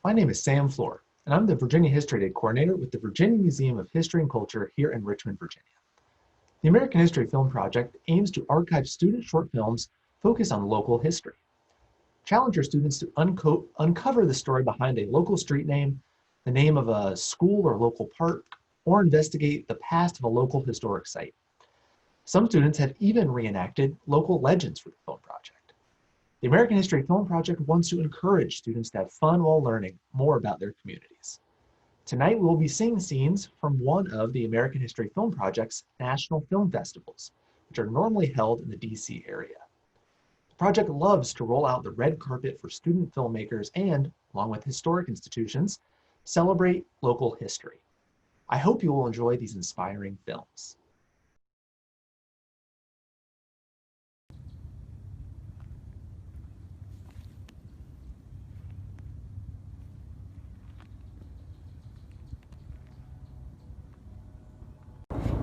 My name is Sam Floor, and I'm the Virginia History Day Coordinator with the Virginia Museum of History and Culture here in Richmond, Virginia. The American History Film Project aims to archive student short films focused on local history. Challenge your students to uncover the story behind a local street name, the name of a school or local park, or investigate the past of a local historic site. Some students have even reenacted local legends for the film project. The American History Film Project wants to encourage students to have fun while learning more about their communities. Tonight, we'll be seeing scenes from one of the American History Film Project's national film festivals, which are normally held in the DC area. The project loves to roll out the red carpet for student filmmakers and, along with historic institutions, celebrate local history. I hope you will enjoy these inspiring films.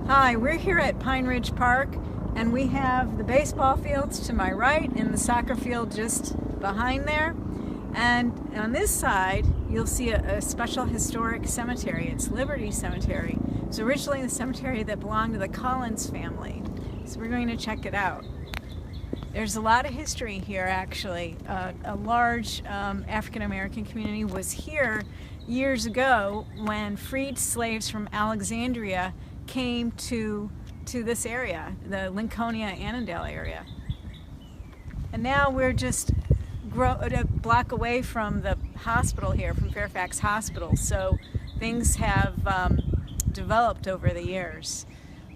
Hi, we're here at Pine Ridge Park, and we have the baseball fields to my right and the soccer field just behind there. And on this side, you'll see a special historic cemetery. It's Liberty Cemetery. It's originally the cemetery that belonged to the Collins family. So we're going to check it out. There's a lot of history here, actually. A large African-American community was here years ago when freed slaves from Alexandria came to this area, the Lincolnia-Annandale area. And now we're just a block away from the hospital here, from Fairfax Hospital, so things have developed over the years.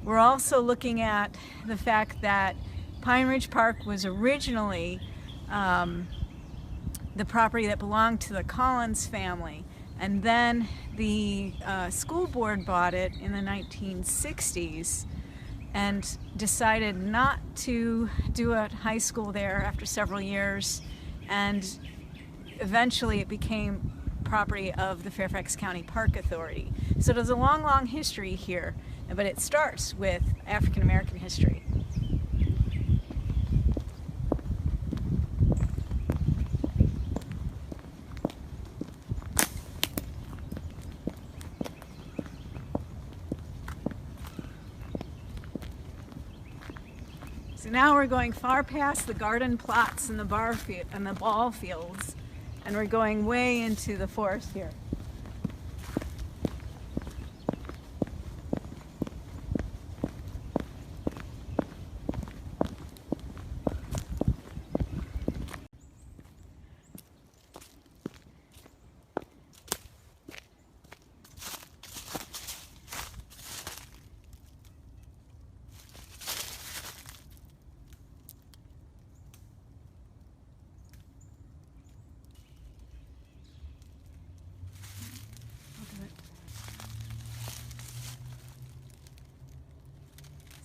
We're also looking at the fact that Pine Ridge Park was originally the property that belonged to the Collins family, and then the school board bought it in the 1960s and decided not to do a high school there after several years, and eventually it became property of the Fairfax County Park Authority. So there's a long, long history here, but it starts with African American history. So now we're going far past the garden plots and the ball fields, and we're going way into the forest here.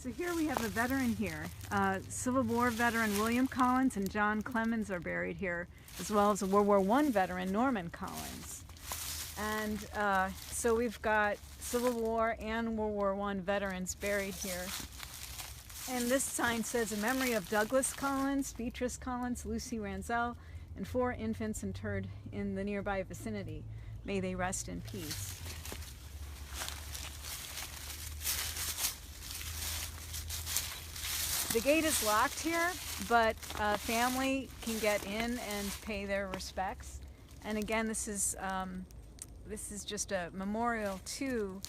So here we have a veteran here. Civil War veteran William Collins and John Clemens are buried here, as well as a World War I veteran, Norman Collins. And so we've got Civil War and World War I veterans buried here. And this sign says, in memory of Douglas Collins, Beatrice Collins, Lucy Ranzel, and 4 infants interred in the nearby vicinity. May they rest in peace. The gate is locked here, but a family can get in and pay their respects. And again, this is just a memorial to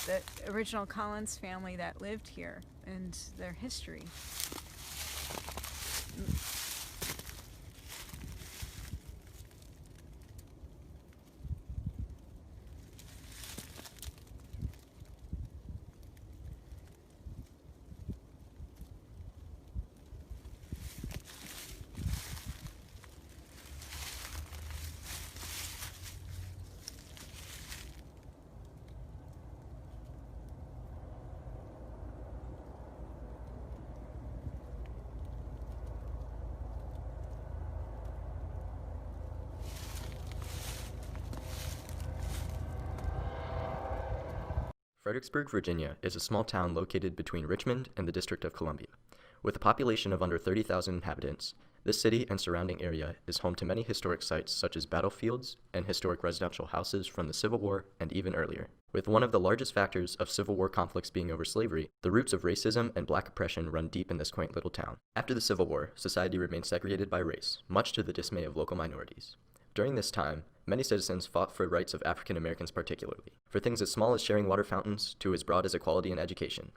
the original Collins family that lived here and their history. Fredericksburg, Virginia is a small town located between Richmond and the District of Columbia. With a population of under 30,000 inhabitants, This city and surrounding area is home to many historic sites such as battlefields and historic residential houses from the Civil War and even earlier. With one of the largest factors of Civil War conflicts being over slavery, the roots of racism and black oppression run deep in this quaint little town. After the Civil War, society remained segregated by race, much to the dismay of local minorities. During this time, many citizens fought for rights of African Americans particularly, for things as small as sharing water fountains to as broad as equality in education.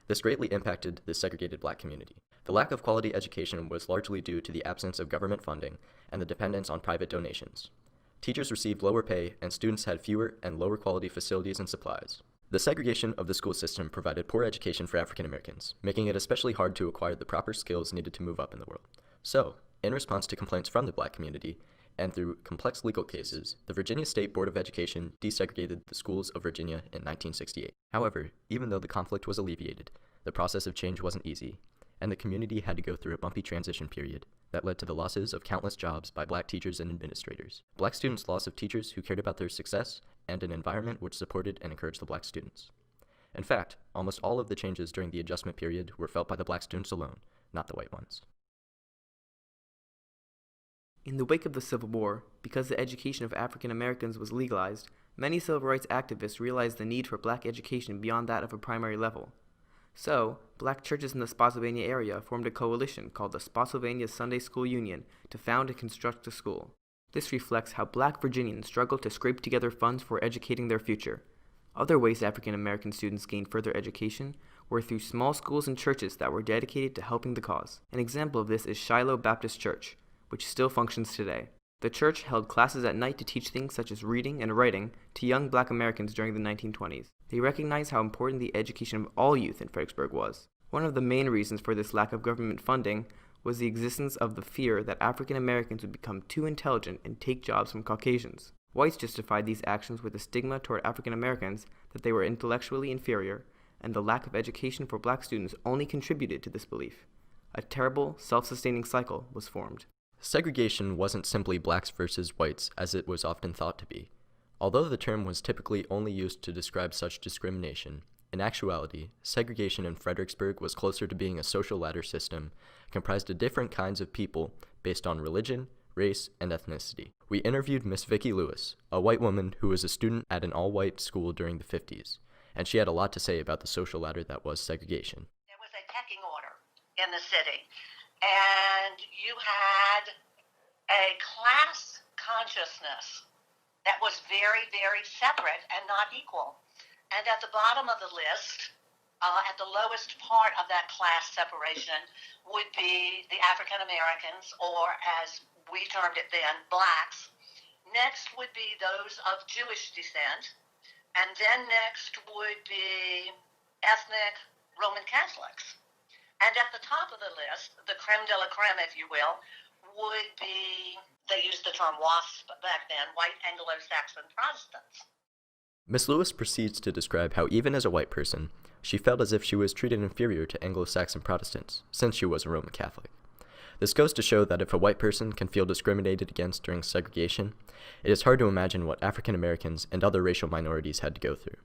This greatly impacted the segregated black community. The lack of quality education was largely due to the absence of government funding and the dependence on private donations. Teachers received lower pay and students had fewer and lower quality facilities and supplies. The segregation of the school system provided poor education for African Americans, making it especially hard to acquire the proper skills needed to move up in the world. So, in response to complaints from the black community, and through complex legal cases, the Virginia State Board of Education desegregated the schools of Virginia in 1968. However, even though the conflict was alleviated, the process of change wasn't easy, and the community had to go through a bumpy transition period that led to the losses of countless jobs by black teachers and administrators. Black students' loss of teachers who cared about their success and an environment which supported and encouraged the black students. In fact, almost all of the changes during the adjustment period were felt by the black students alone, not the white ones. In the wake of the Civil War, because the education of African Americans was legalized, many civil rights activists realized the need for black education beyond that of a primary level. So, black churches in the Spotsylvania area formed a coalition called the Spotsylvania Sunday School Union to found and construct a school. This reflects how black Virginians struggled to scrape together funds for educating their future. Other ways African American students gained further education were through small schools and churches that were dedicated to helping the cause. An example of this is Shiloh Baptist Church, which still functions today. The church held classes at night to teach things such as reading and writing to young black Americans during the 1920s. They recognized how important the education of all youth in Fredericksburg was. One of the main reasons for this lack of government funding was the existence of the fear that African Americans would become too intelligent and take jobs from Caucasians. Whites justified these actions with a stigma toward African Americans that they were intellectually inferior, and the lack of education for black students only contributed to this belief. A terrible, self-sustaining cycle was formed. Segregation wasn't simply blacks versus whites as it was often thought to be. Although the term was typically only used to describe such discrimination, in actuality, segregation in Fredericksburg was closer to being a social ladder system comprised of different kinds of people based on religion, race, and ethnicity. We interviewed Miss Vicki Lewis, a white woman who was a student at an all-white school during the 50s, and she had a lot to say about the social ladder that was segregation. There was a pecking order in the city, and you had a class consciousness that was very, very separate and not equal. And at the bottom of the list, at the lowest part of that class separation, would be the African Americans, or as we termed it then, blacks. Next would be those of Jewish descent, and then next would be ethnic Roman Catholics. And at the top of the list, the creme de la creme, if you will, would be, they used the term WASP back then, white Anglo-Saxon Protestants. Miss Lewis proceeds to describe how even as a white person, she felt as if she was treated inferior to Anglo-Saxon Protestants, since she was a Roman Catholic. This goes to show that if a white person can feel discriminated against during segregation, it is hard to imagine what African Americans and other racial minorities had to go through.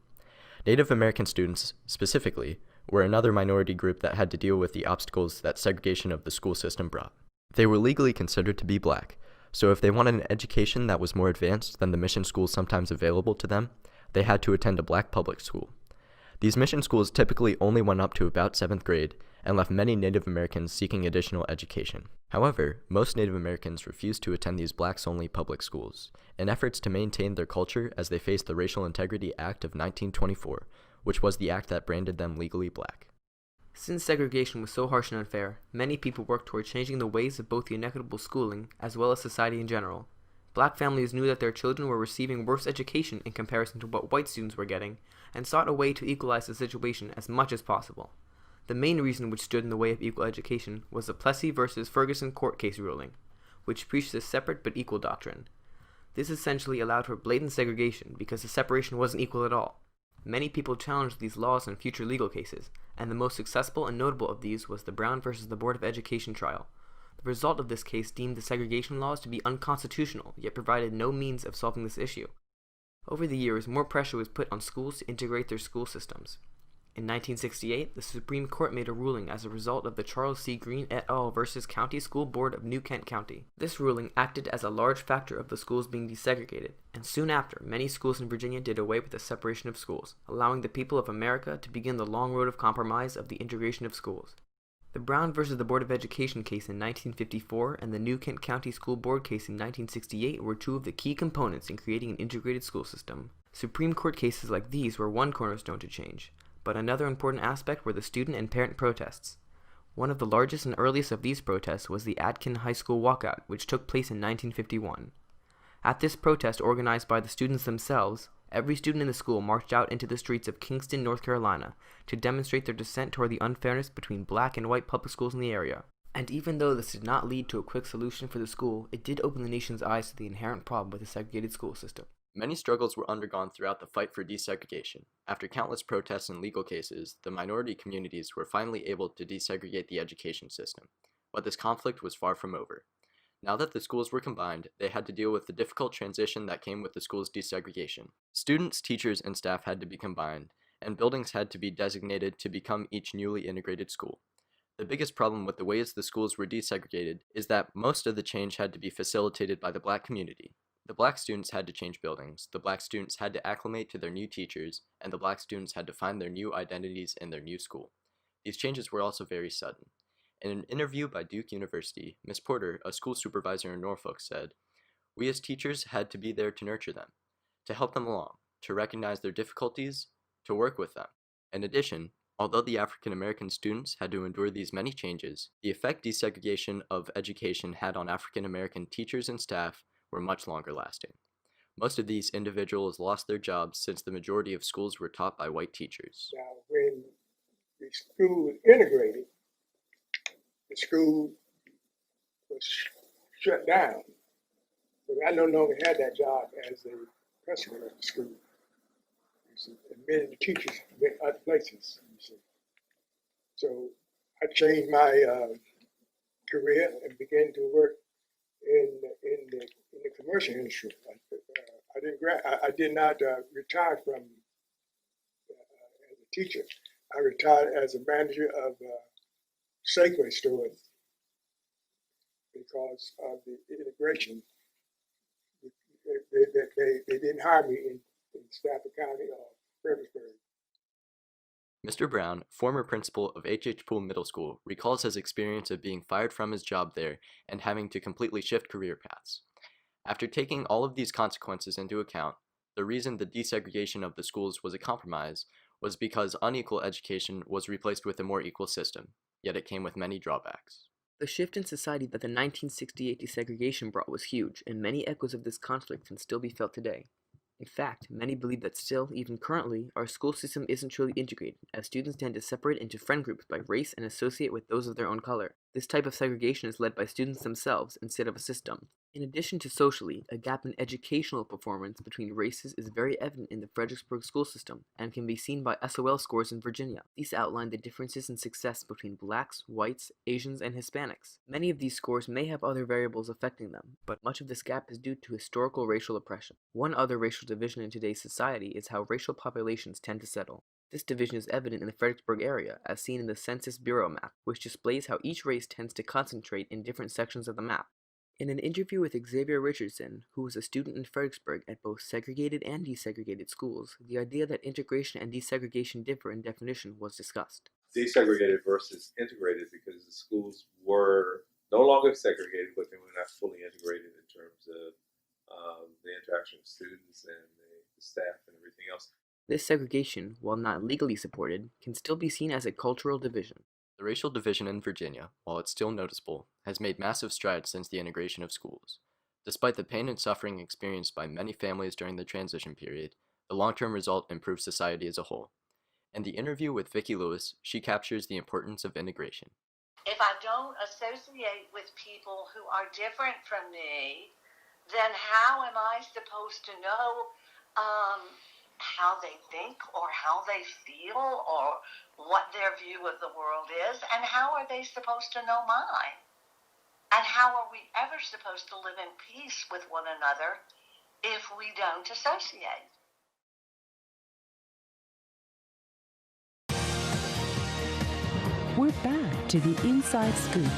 Native American students, specifically, were another minority group that had to deal with the obstacles that segregation of the school system brought. They were legally considered to be black, so if they wanted an education that was more advanced than the mission schools sometimes available to them, they had to attend a black public school. These mission schools typically only went up to about 7th grade and left many Native Americans seeking additional education. However, most Native Americans refused to attend these blacks-only public schools in efforts to maintain their culture as they faced the Racial Integrity Act of 1924, which was the act that branded them legally black. Since segregation was so harsh and unfair, many people worked toward changing the ways of both the inequitable schooling as well as society in general. Black families knew that their children were receiving worse education in comparison to what white students were getting, and sought a way to equalize the situation as much as possible. The main reason which stood in the way of equal education was the Plessy versus Ferguson court case ruling, which preached a separate but equal doctrine. This essentially allowed for blatant segregation because the separation wasn't equal at all. Many people challenged these laws in future legal cases, and the most successful and notable of these was the Brown versus the Board of Education trial. The result of this case deemed the segregation laws to be unconstitutional, yet provided no means of solving this issue. Over the years, more pressure was put on schools to integrate their school systems. In 1968, the Supreme Court made a ruling as a result of the Charles C. Green et al. Versus County School Board of New Kent County. This ruling acted as a large factor of the schools being desegregated, and soon after, many schools in Virginia did away with the separation of schools, allowing the people of America to begin the long road of compromise of the integration of schools. The Brown versus the Board of Education case in 1954 and the New Kent County School Board case in 1968 were two of the key components in creating an integrated school system. Supreme Court cases like these were one cornerstone to change, but another important aspect were the student and parent protests. One of the largest and earliest of these protests was the Atkin High School walkout, which took place in 1951. At this protest organized by the students themselves, every student in the school marched out into the streets of Kingston, North Carolina, to demonstrate their dissent toward the unfairness between black and white public schools in the area. And even though this did not lead to a quick solution for the school, it did open the nation's eyes to the inherent problem with the segregated school system. Many struggles were undergone throughout the fight for desegregation. After countless protests and legal cases, the minority communities were finally able to desegregate the education system. But this conflict was far from over. Now that the schools were combined, they had to deal with the difficult transition that came with the school's desegregation. Students, teachers, and staff had to be combined, and buildings had to be designated to become each newly integrated school. The biggest problem with the ways the schools were desegregated is that most of the change had to be facilitated by the black community. The black students had to change buildings, the black students had to acclimate to their new teachers, and the black students had to find their new identities in their new school. These changes were also very sudden. In an interview by Duke University, Ms. Porter, a school supervisor in Norfolk, said, "We as teachers had to be there to nurture them, to help them along, to recognize their difficulties, to work with them. In addition, although the African American students had to endure these many changes, the effect desegregation of education had on African American teachers and staff were much longer lasting. Most of these individuals lost their jobs since the majority of schools were taught by white teachers." Now, when the school was integrated, the school was shut down. But I no longer had that job as a principal at the school. You see, and many of the teachers went other places. You see, so I changed my career and began to work in the commercial industry. I did not retire from as a teacher. I retired as a manager of Safeway stores because of the integration. They didn't hire me in Stafford County or Fredericksburg. Mr. Brown, former principal of H.H. Poole Middle School, recalls his experience of being fired from his job there and having to completely shift career paths. After taking all of these consequences into account, the reason the desegregation of the schools was a compromise was because unequal education was replaced with a more equal system, yet it came with many drawbacks. The shift in society that the 1968 desegregation brought was huge, and many echoes of this conflict can still be felt today. In fact, many believe that still, even currently, our school system isn't truly integrated, as students tend to separate into friend groups by race and associate with those of their own color. This type of segregation is led by students themselves instead of a system. In addition to socially, a gap in educational performance between races is very evident in the Fredericksburg school system and can be seen by SOL scores in Virginia. These outline the differences in success between blacks, whites, Asians, and Hispanics. Many of these scores may have other variables affecting them, but much of this gap is due to historical racial oppression. One other racial division in today's society is how racial populations tend to settle. This division is evident in the Fredericksburg area, as seen in the Census Bureau map, which displays how each race tends to concentrate in different sections of the map. In an interview with Xavier Richardson, who was a student in Fredericksburg at both segregated and desegregated schools, the idea that integration and desegregation differ in definition was discussed. Desegregated versus integrated, because the schools were no longer segregated, but they were not fully integrated in terms of the interaction of students and the staff and everything else. This segregation, while not legally supported, can still be seen as a cultural division. The racial division in Virginia, while it's still noticeable, has made massive strides since the integration of schools. Despite the pain and suffering experienced by many families during the transition period, the long-term result improves society as a whole. In the interview with Vicki Lewis, she captures the importance of integration. If I don't associate with people who are different from me, then how am I supposed to know how they think or how they feel or what their view of the world is, and how are they supposed to know mine? And how are we ever supposed to live in peace with one another if we don't associate? We're back to the Inside Scoop.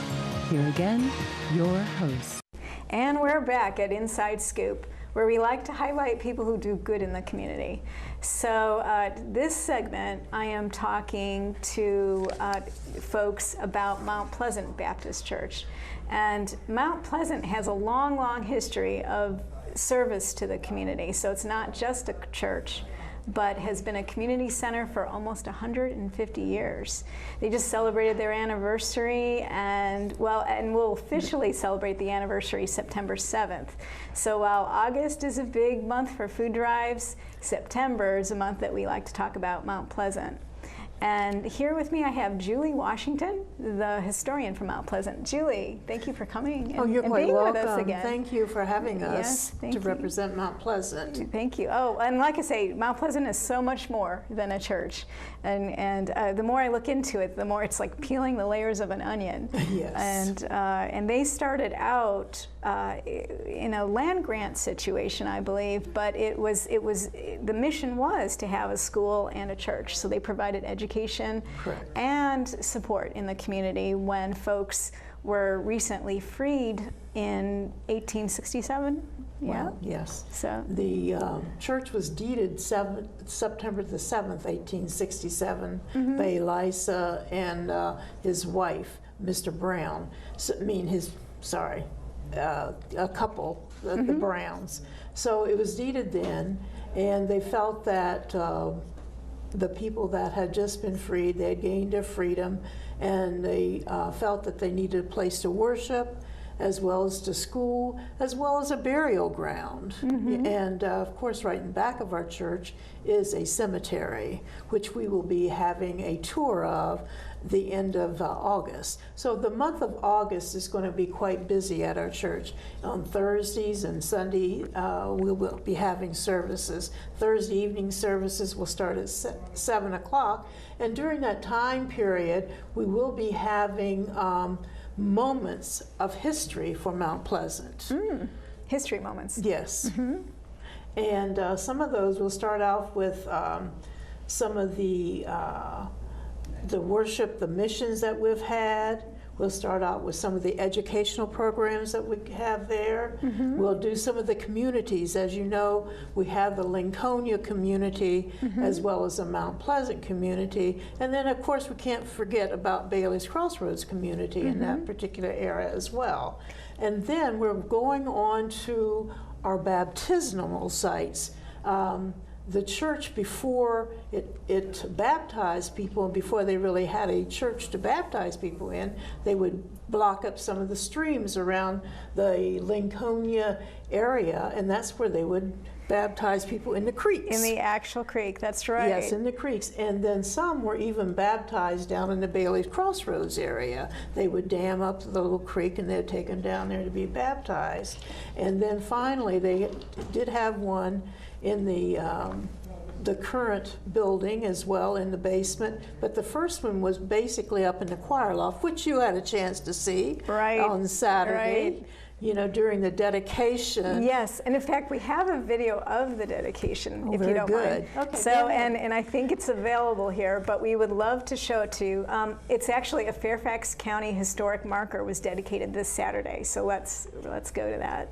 Here again, your host. And we're back at Inside Scoop, where we like to highlight people who do good in the community. So this segment, I am talking to folks about Mount Pleasant Baptist Church. And Mount Pleasant has a long, long history of service to the community. So it's not just a church, but has been a community center for almost 150 years. They just celebrated their anniversary, and we'll officially celebrate the anniversary September 7th. So while August is a big month for food drives, September is a month that we like to talk about Mount Pleasant. And here with me I have Julie Washington, the historian from Mount Pleasant. Julie, thank you for coming and, you're quite being welcome. with us again. Thank you for having Yes, us thank to you. represent Mount Pleasant. Thank you. Oh, and like I say, Mount Pleasant is so much more than a church. And the more I look into it, the more it's like peeling the layers of an onion. Yes. And they started out in a land grant situation, I believe, but the mission was to have a school and a church. So they provided education Correct. and support in the community when folks were recently freed in 1867. Yeah. Well, yes. So the church was deeded September the 7th, 1867, by Eliza and his wife, Mr. Brown. A couple, the Browns. So it was deeded then, and they felt that the people that had just been freed, they had gained their freedom, and they felt that they needed a place to worship, as well as to school, as well as a burial ground. And of course, right in back of our church is a cemetery, which we will be having a tour of the end of August. So the month of August is going to be quite busy at our church. On Thursdays and Sunday, we will be having services. Thursday evening services will start at 7 o'clock. And during that time period, we will be having moments of history for Mount Pleasant. history moments. Yes. And some of those will start off with some of the worship, the missions that we've had. We'll start out with some of the educational programs that we have there. We'll do some of the communities. As you know, we have the Lincolnia community as well as the Mount Pleasant community. And then, of course, we can't forget about Bailey's Crossroads community in that particular area as well. And then we're going on to our baptismal sites. The church, before it baptized people, and before they really had a church to baptize people in, they would block up some of the streams around the Lincolnia area, and that's where they would baptize people in the creeks. In the actual creek, that's right. Yes, in the creeks. And then some were even baptized down in the Bailey's Crossroads area. They would dam up the little creek and they'd take them down there to be baptized. And then finally, they did have one in the current building as well, in the basement. But the first one was basically up in the choir loft, which you had a chance to see on Saturday. You know, during the dedication. Yes, and in fact, we have a video of the dedication, if you don't mind. Okay, so, and I think it's available here, but we would love to show it to you. It's actually a Fairfax County historic marker was dedicated this Saturday, so let's go to that.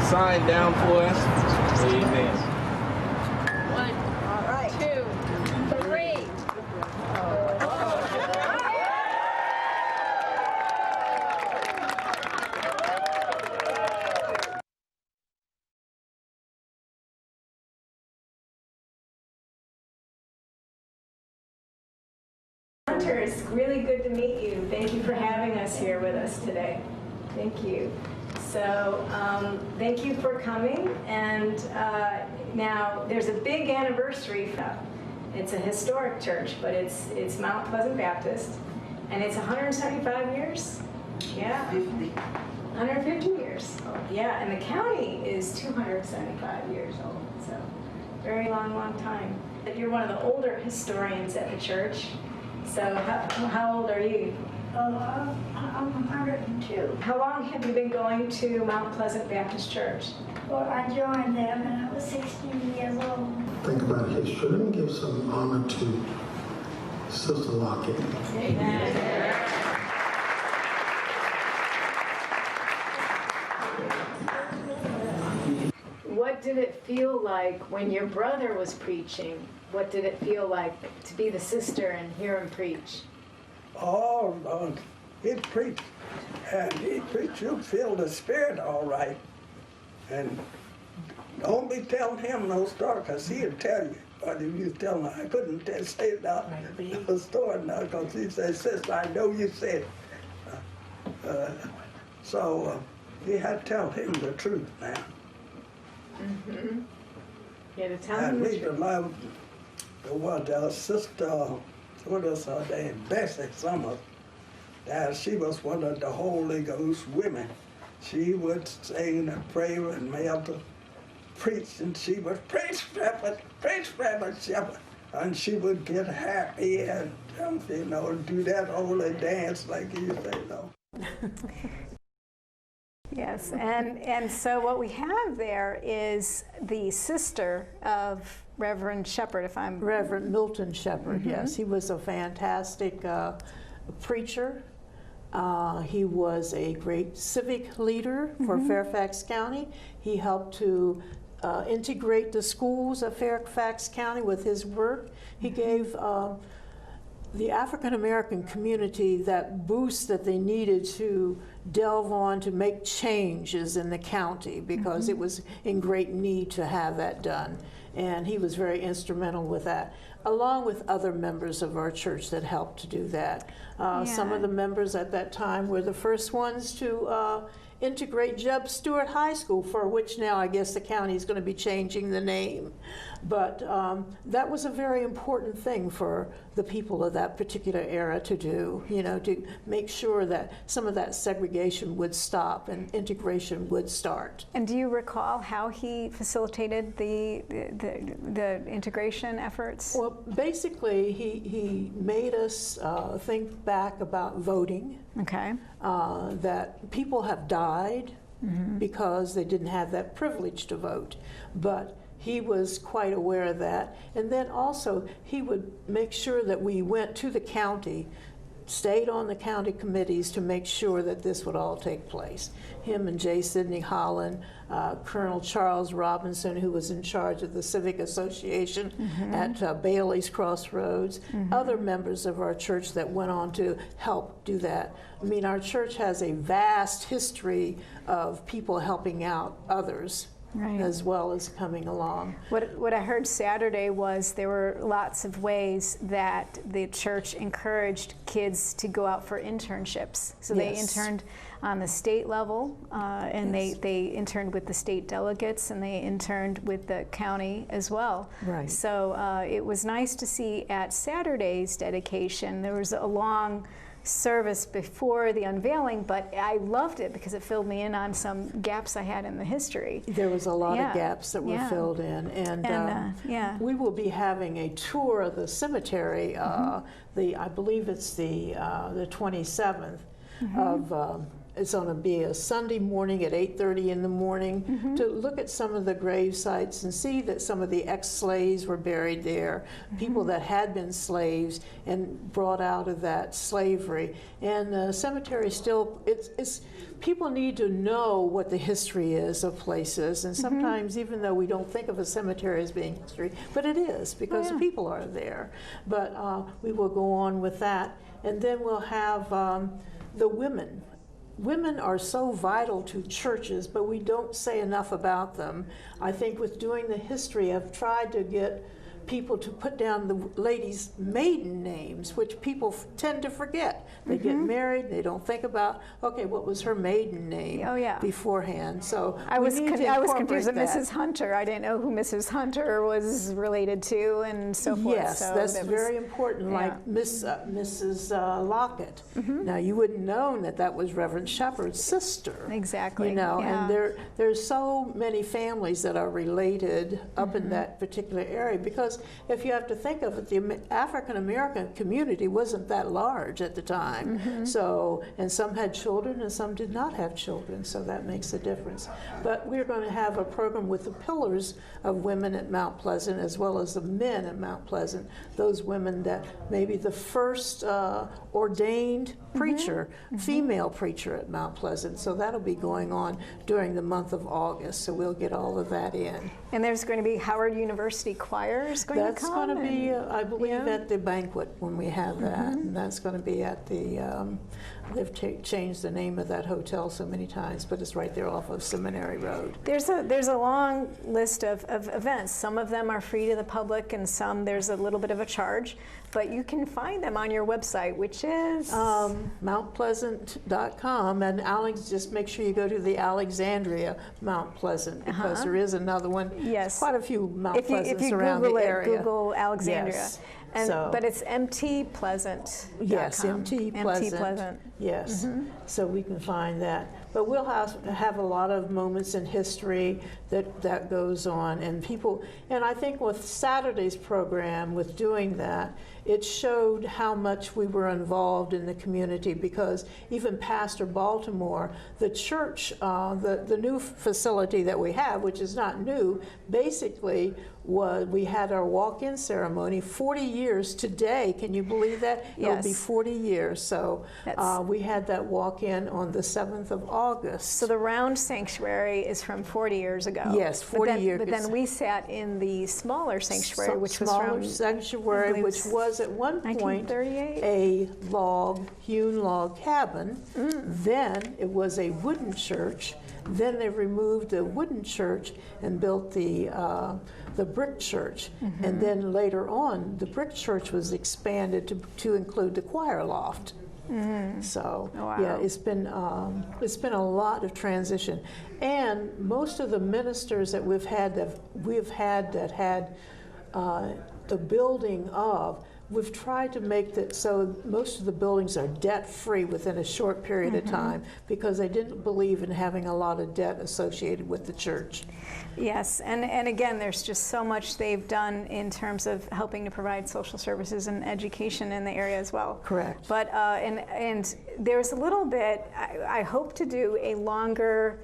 Sign down for us. Amen. 1, 2, 3. It's really good to meet you. Thank you for having us here with us today. Thank you. So thank you for coming. And now there's a big anniversary. It's a historic church, but it's Mount Pleasant Baptist, and it's 175 years. Yeah. 150 years. Yeah, and the county is 275 years old. So very long time. You're one of the older historians at the church. So how old are you? I'm 102. How long have you been going to Mount Pleasant Baptist Church? Well, I joined them when I was 16 years old. Think about history. Let me give some honor to Sister Lockett. What did it feel like when your brother was preaching? What did it feel like to be the sister and hear him preach? Oh, he preached, and he preached, you feel the Spirit all right. And don't be telling him no story, because he'll tell you. But if you tell him, I couldn't say the story now, because he said, Sister, I know you said it. So you had to tell him the truth now. Mm-hmm. You had to tell him the truth. The sister, what is her name, Bessie Summers, she was one of the Holy Ghost women. She would sing and pray and Melton preach, and she would preach, Reverend Shepherd, and she would get happy and, do that holy dance like you say, Yes, and so what we have there is the sister of Reverend Shepherd, if I'm... Reverend Milton Shepherd, yes. He was a fantastic preacher. He was a great civic leader for Fairfax County. He helped to integrate the schools of Fairfax County with his work. He gave the African American community that boost that they needed to delve on to make changes in the county, because it was in great need to have that done. And he was very instrumental with that, along with other members of our church that helped to do that. Some of the members at that time were the first ones to integrate Jeb Stuart High School, for which now I guess the county is going to be changing the name. But that was a very important thing for the people of that particular era to do, to make sure that some of that segregation would stop and integration would start. And do you recall how he facilitated the integration efforts? Well, basically, he made us think back about voting. Okay. That people have died because they didn't have that privilege to vote. But he was quite aware of that. And then also, he would make sure that we went to the county, stayed on the county committees to make sure that this would all take place. Him and J. Sidney Holland, Colonel Charles Robinson, who was in charge of the Civic Association at Bailey's Crossroads, other members of our church that went on to help do that. I mean, our church has a vast history of people helping out others. Right. As well as coming along. What I heard Saturday was there were lots of ways that the church encouraged kids to go out for internships. So they interned on the state level, and they interned with the state delegates, and they interned with the county as well. Right. So it was nice to see at Saturday's dedication, there was a long service before the unveiling, but I loved it because it filled me in on some gaps I had in the history. There was a lot of gaps that were filled in, and we will be having a tour of the cemetery. I believe it's the 27th of. It's going to be a Sunday morning at 8:30 in the morning to look at some of the grave sites and see that some of the ex-slaves were buried there, people that had been slaves and brought out of that slavery. And the cemetery still, it's people need to know what the history is of places, and sometimes even though we don't think of a cemetery as being history, but it is because people are there. But we will go on with that, and then we'll have the women. Women are so vital to churches, but we don't say enough about them. I think with doing the history, I've tried to get people to put down the ladies' maiden names, which people tend to forget. They get married, they don't think about, okay, what was her maiden name beforehand. So I was confused with Mrs. Hunter. I didn't know who Mrs. Hunter was related to and so forth. Yes, so that's very important, like Mrs. Lockett. Now, you wouldn't know that was Reverend Shepherd's sister. Exactly. And there's so many families that are related up in that particular area because because if you have to think of it, the African American community wasn't that large at the time. So, and some had children and some did not have children, so that makes a difference. But we're going to have a program with the pillars of women at Mount Pleasant as well as the men at Mount Pleasant, those women that maybe the first ordained preacher, female preacher at Mount Pleasant. So that'll be going on during the month of August, so we'll get all of that in. And there's going to be Howard University choirs going to come? That's going to be, I believe, at the banquet when we have that. And that's going to be at the, they've changed the name of that hotel so many times, but it's right there off of Seminary Road. There's a long list of events. Some of them are free to the public and some there's a little bit of a charge, but you can find them on your website, which is? mountpleasant.com, and Alex, just make sure you go to the Alexandria Mount Pleasant, because there is another one. Yes. Quite a few Mount Pleasants if you around Google the it, area. Google Alexandria. Yes. And, So- but it's mtpleasant.com. Yes, MT Pleasant. MT Pleasant. Yes, so we can find that. But we'll have a lot of moments in history that goes on, and people, and I think with Saturday's program, with doing that, it showed how much we were involved in the community, because even Pastor Baltimore, the church, the new facility that we have, which is not new, basically we had our walk-in ceremony 40 years today. Can you believe that? Yes. It'll be 40 years. So we had that walk-in on the 7th of August. So the round sanctuary is from 40 years ago. Yes, 40 years. But then we sat in the smaller sanctuary, which was smaller from sanctuary, which was at one point 1938? a hewn log cabin. Then it was a wooden church. Then they removed the wooden church and built the brick church. And then later on, the brick church was expanded to include the choir loft. So yeah, it's been a lot of transition, and most of the ministers that we've had that had the building of. We've tried to make that so most of the buildings are debt-free within a short period of time, because they didn't believe in having a lot of debt associated with the church. Yes, and again, there's just so much they've done in terms of helping to provide social services and education in the area as well. Correct. But and there's a little bit. I hope to do a longer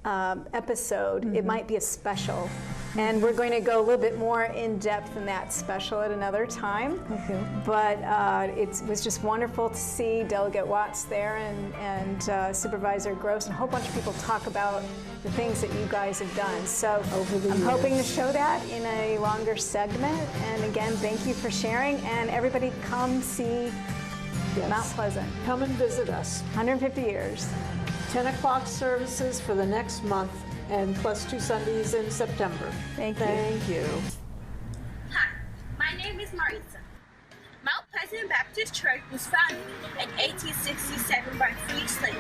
episode. It might be a special, and we're going to go a little bit more in depth in that special at another time. Okay. But it was just wonderful to see Delegate Watts there and Supervisor Gross and a whole bunch of people talk about the things that you guys have done. So I'm hoping to show that in a longer segment. And again, thank you for sharing, and everybody come see Mount Pleasant. Come and visit us. 150 years. 10 o'clock services for the next month, and plus 2 Sundays in September. Thank you. Thank you. Hi, my name is Marisa. Mount Pleasant Baptist Church was founded in 1867 by free slaves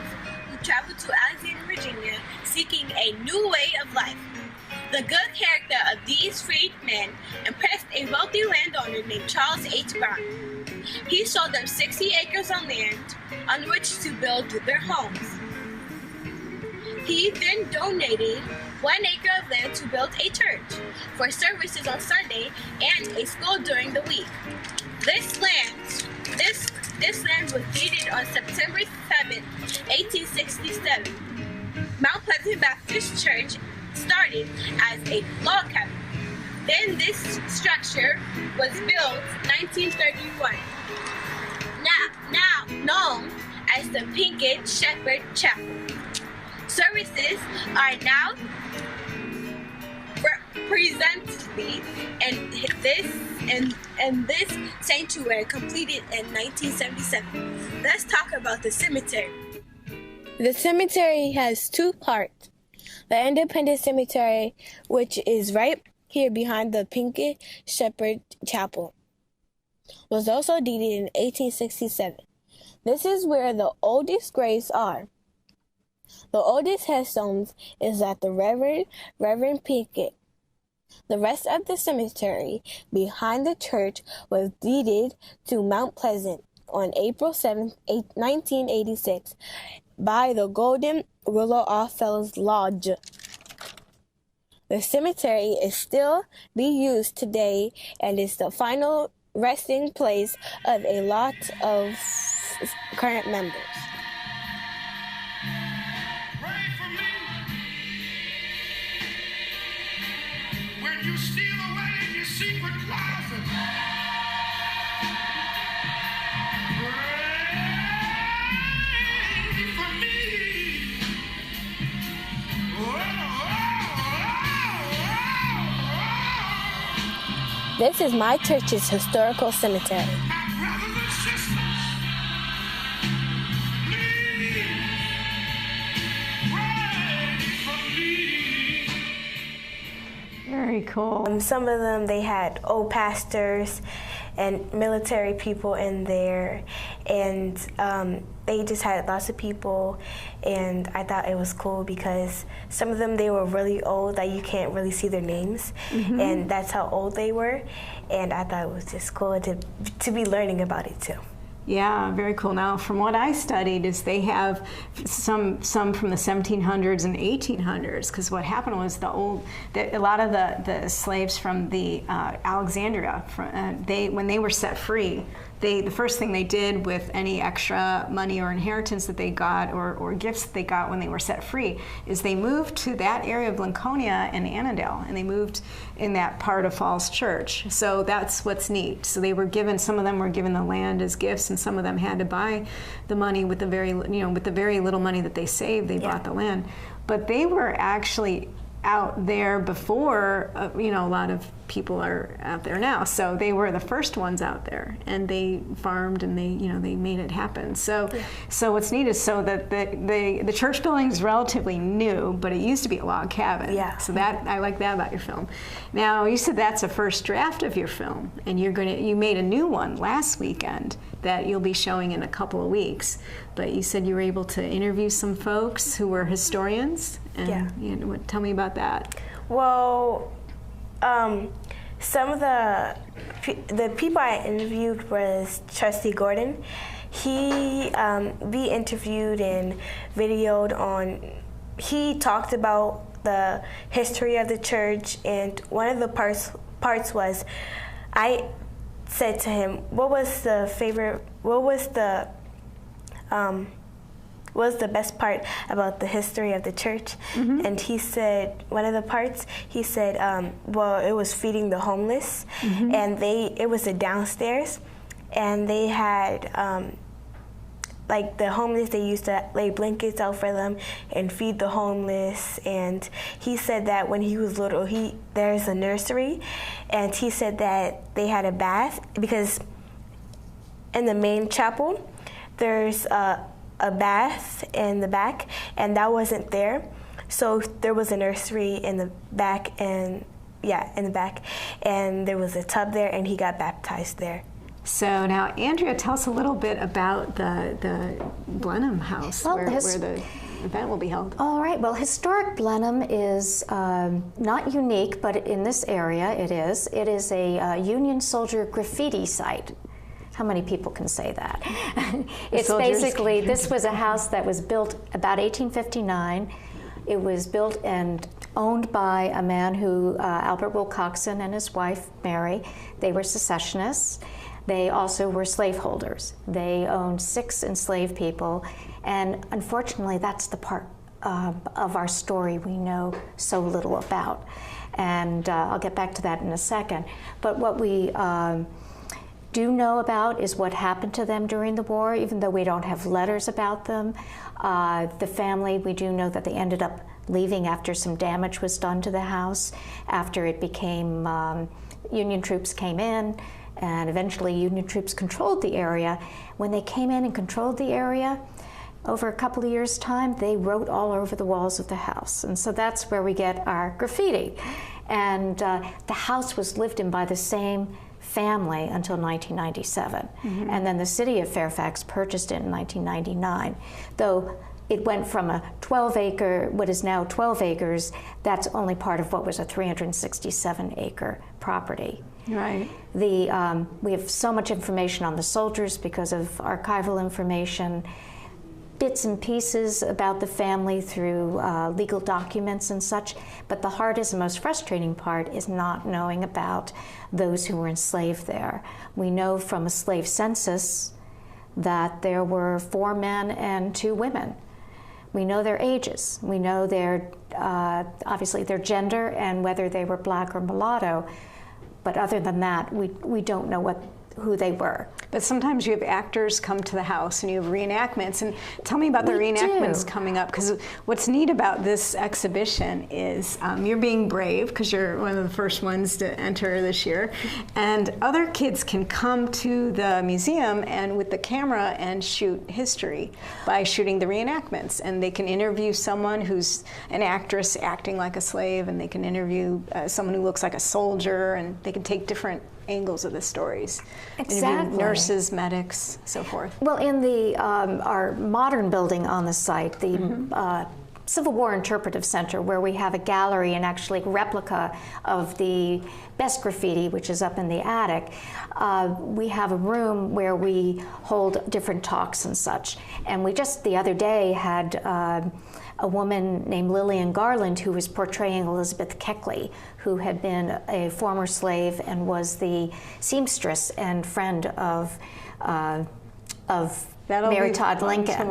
who traveled to Alexandria, Virginia, seeking a new way of life. The good character of these freed men impressed a wealthy landowner named Charles H. Brown. He sold them 60 acres of land on which to build their homes. He then donated 1 acre of land to build a church for services on Sunday and a school during the week. This land was deeded on September 7, 1867. Mount Pleasant Baptist Church started as a log cabin. Then this structure was built 1931. Now known as the Pinkett Shepherd Chapel. Services are now presently in this sanctuary, completed in 1977. Let's talk about the cemetery. The cemetery has 2 parts. The Independence Cemetery, which is right here behind the Pinkett Shepherd Chapel, was also deeded in 1867. This is where the oldest graves are. The oldest headstones is at the Reverend Pinkett. The rest of the cemetery behind the church was deeded to Mount Pleasant on April 7, 1986 by the Golden Ruler Oddfellows Lodge. The cemetery is still being used today and is the final resting place of a lot of current members. When you steal away in your secret closet, pray for me. This is my church's historical cemetery. Very cool. Some of them, they had old pastors and military people in there, and they just had lots of people, and I thought it was cool because some of them, they were really old, that you can't really see their names, and that's how old they were, and I thought it was just cool to be learning about it too. Yeah, very cool. Now, from what I studied, is they have some from the 1700s and 1800s, because what happened was a lot of the slaves from the Alexandria, when they were set free, the first thing they did with any extra money or inheritance that they got or gifts that they got when they were set free is they moved to that area of Lincolnia and Annandale, and they moved in that part of Falls Church. So that's what's neat. So they were given, some of them were given the land as gifts, and some of them had to buy the money with the very little money that they saved. They bought the land, but they were actually out there before a lot of people are out there now. So they were the first ones out there, and they farmed, and they made it happen. So what's neat is that the church building is relatively new, but it used to be a log cabin. Yeah. So that, I like that about your film. Now, you said that's a first draft of your film, and you made a new one last weekend that you'll be showing in a couple of weeks. But you said you were able to interview some folks who were historians. And tell me about that. Well, some of the people I interviewed was Trustee Gordon. He we interviewed and videoed on. He talked about the history of the church, and one of the parts was, I said to him, what was the best part about the history of the church? And he said, one of the parts, he said, well, it was feeding the homeless, and it was the downstairs, and they had, like the homeless, they used to lay blankets out for them and feed the homeless. And he said that when he was little, there's a nursery, and he said that they had a bath, because in the main chapel, there's a bath in the back, and that wasn't there. So there was a nursery in the back, and there was a tub there, and he got baptized there. So now, Andrea, tell us a little bit about the Blenheim House, where the event will be held. All right. Well, historic Blenheim is not unique, but in this area it is. It is a Union soldier graffiti site. How many people can say that? It's basically, this was a house that was built about 1859. It was built and owned by a man who, Albert Wilcoxon and his wife, Mary. They were secessionists. They also were slaveholders. They owned 6 enslaved people, and unfortunately, that's the part of our story we know so little about. And I'll get back to that in a second. But what we do know about is what happened to them during the war, even though we don't have letters about them. The family, we do know that they ended up leaving after some damage was done to the house, after it became, Union troops came in, and eventually Union troops controlled the area. When they came in and controlled the area, over a couple of years' time, they wrote all over the walls of the house. And so that's where we get our graffiti. And the house was lived in by the same family until 1997. And then the city of Fairfax purchased it in 1999. Though it went from a 12-acre, what is now 12 acres, that's only part of what was a 367-acre property. Right. We have so much information on the soldiers because of archival information. bits and pieces about the family through legal documents and such, but the hardest and most frustrating part is not knowing about those who were enslaved there. We know from a slave census that there were 4 men and 2 women. We know their ages. We know their, obviously their gender and whether they were black or mulatto, but other than that, we don't know who they were. But sometimes you have actors come to the house and you have reenactments. And tell me about the reenactments coming up, because what's neat about this exhibition is you're being brave, because you're one of the first ones to enter this year, and other kids can come to the museum and with the camera and shoot history by shooting the reenactments. And they can interview someone who's an actress acting like a slave, and they can interview someone who looks like a soldier, and they can take different angles of the stories. Exactly. Nurses, medics, so forth. Well, in the our modern building on the site, the Civil War Interpretive Center, where we have a gallery and actually replica of the best graffiti, which is up in the attic, we have a room where we hold different talks and such. And we just the other day had a woman named Lillian Garland who was portraying Elizabeth Keckley, who had been a former slave and was the seamstress and friend of Mary Todd Lincoln.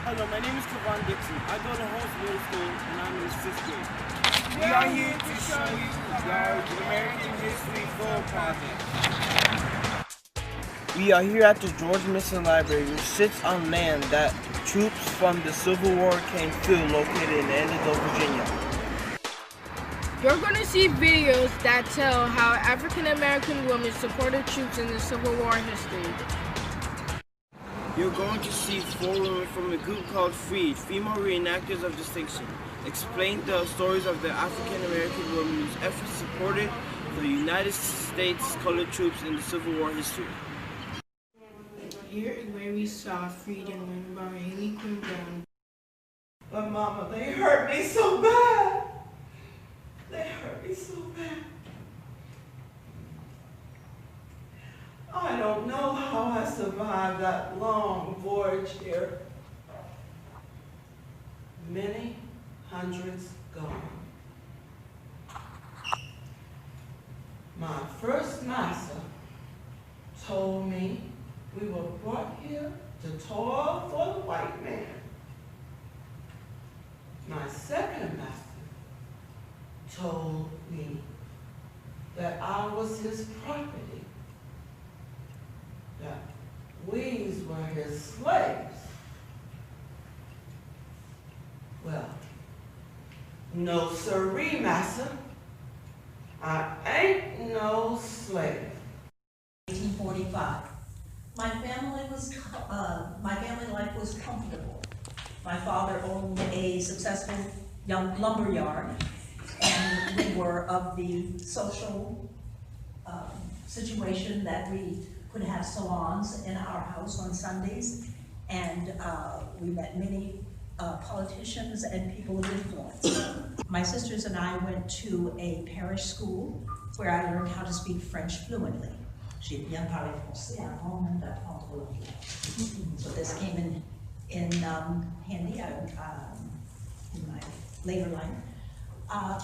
Hello, my name is Kevon Dixon. I go to Holmes Middle School and I'm in 6th grade. We are here to show you the American Hostory Film Project. We are here at the George Mason Library, which sits on land that troops from the Civil War came to, located in Annandale, Virginia. You're going to see videos that tell how African American women supported troops in the Civil War history. You're going to see 4 women from a group called FREED, Female Reenactors of Distinction, explain the stories of the African American women whose efforts supported the United States colored troops in the Civil War history. Here is where we saw FREED and learned about Haley Quinn Brown. But Mama, they hurt me so bad. They hurt me so bad. I don't know how I survived that long voyage here. Many hundreds gone. My first master told me we were brought here to toil for the white man. My second master told me that I was his property, that we were his slaves. Well, no siree, massa. I ain't no slave. 1845. My family life was comfortable. My father owned a successful young lumber yard, and we were of the social situation that we could have salons in our house on Sundays, and we met many politicians and people of influence. My sisters and I went to a parish school where I learned how to speak French fluently. J'ai bien parlé français avant même d'apprendre l'anglais. So this came in handy in my later life.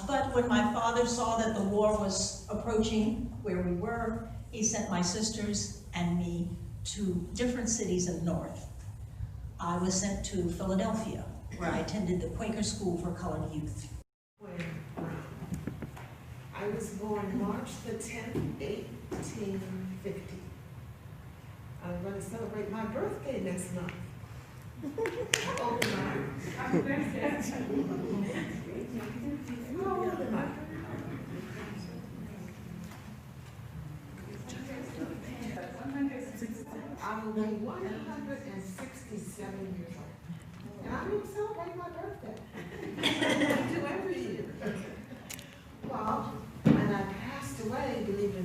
But when my father saw that the war was approaching where we were, he sent my sisters and me to different cities in the north. I was sent to Philadelphia, where I attended the Quaker School for Colored Youth. I was born March the 10th, 1850. I'm going to celebrate my birthday next month. Open my eyes. Happy birthday. How old am I? I will be 167 years old. And I will celebrate my birthday. I do every year. Well, when I passed away, believe it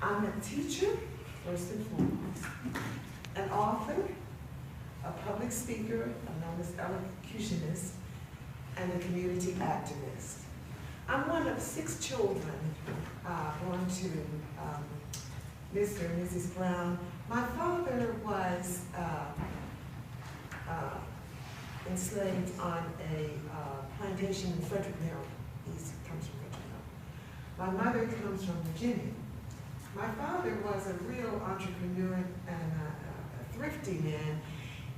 I'm a teacher, first and foremost, an author, a public speaker, a known as elocutionist, and a community activist. I'm one of 6 children born to Mr. and Mrs. Brown. My father was enslaved on a plantation in Frederick, Maryland. He comes from Frederick, Maryland. My mother comes from Virginia. My father was a real entrepreneur and a thrifty man.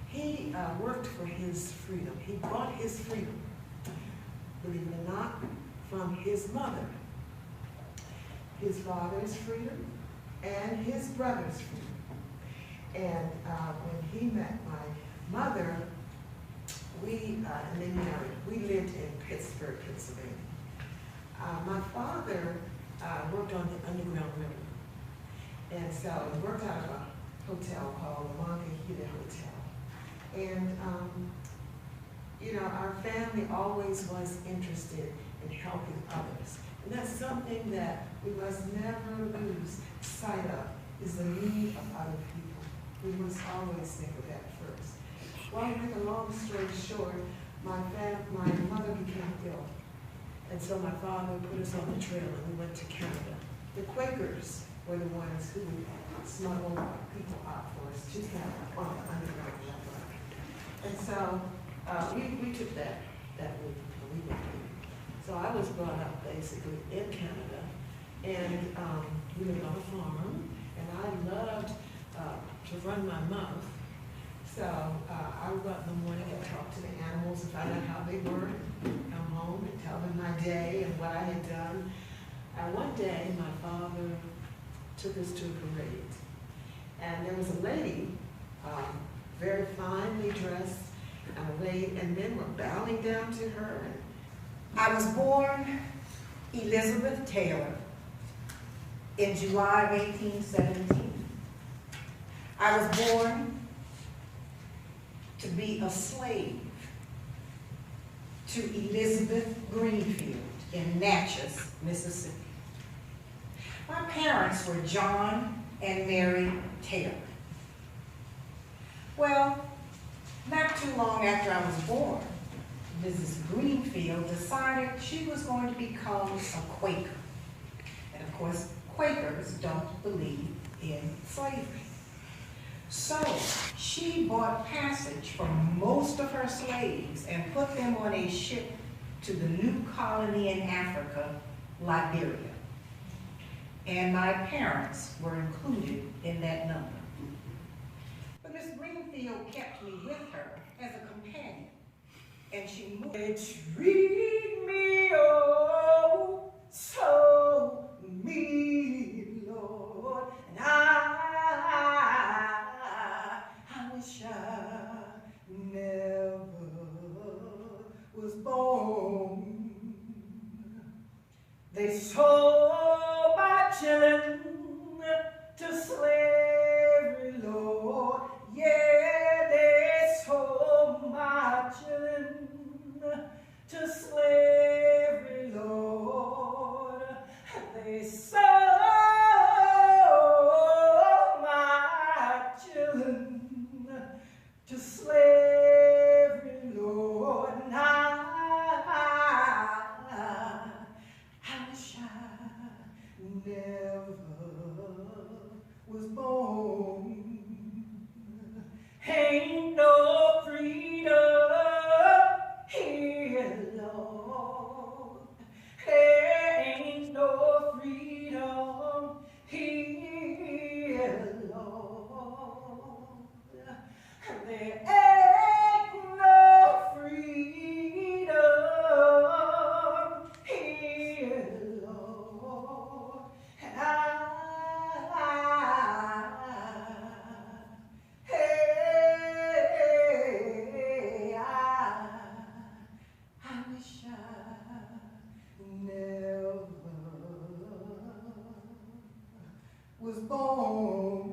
He worked for his freedom. He bought his freedom, believe it or not, from his mother. His father's freedom and his brother's freedom. And when he met my mother, and they married. We lived in Pittsburgh, Pennsylvania. My father worked on the Underground River. And so he worked out of a hotel called the Montague Hotel. And, you know, our family always was interested in helping others. And that's something that we must never lose sight of, is the need of other people. We must always think of that first. Well, to make a long story short, my mother became ill. And so my father put us on the trail and we went to Canada. The Quakers were the ones who would smuggle people out for us to Canada on the Underground Railroad. And so we took that route and we went there. So I was brought up basically in Canada, and we lived on a farm, and I loved to run my mouth. So I would go out in the morning and talk to the animals and find out how they were, and come home and tell them my day and what I had done. And one day, my father took us to a parade, and there was a lady, very finely dressed, and men were bowing down to her. I was born Elizabeth Taylor in July of 1817. I was born to be a slave to Elizabeth Greenfield in Natchez, Mississippi. My parents were John and Mary Taylor. Well, not too long after I was born, Mrs. Greenfield decided she was going to become a Quaker. And of course, Quakers don't believe in slavery. So she bought passage for most of her slaves and put them on a ship to the new colony in Africa, Liberia. And my parents were included in that number. But Miss Greenfield kept me with her as a companion. And she moved. They treat me oh so mean, Lord, and I wish I never was born. They sold my children to slavery, Lord. Yeah, they sold my children to slavery, Lord. They sold my children to slavery, Lord. And I wish I never was born. Ain't no freedom here, Lord. Ain't no freedom here, Lord. There ain't no freedom here, Lord. And I wish I never was born.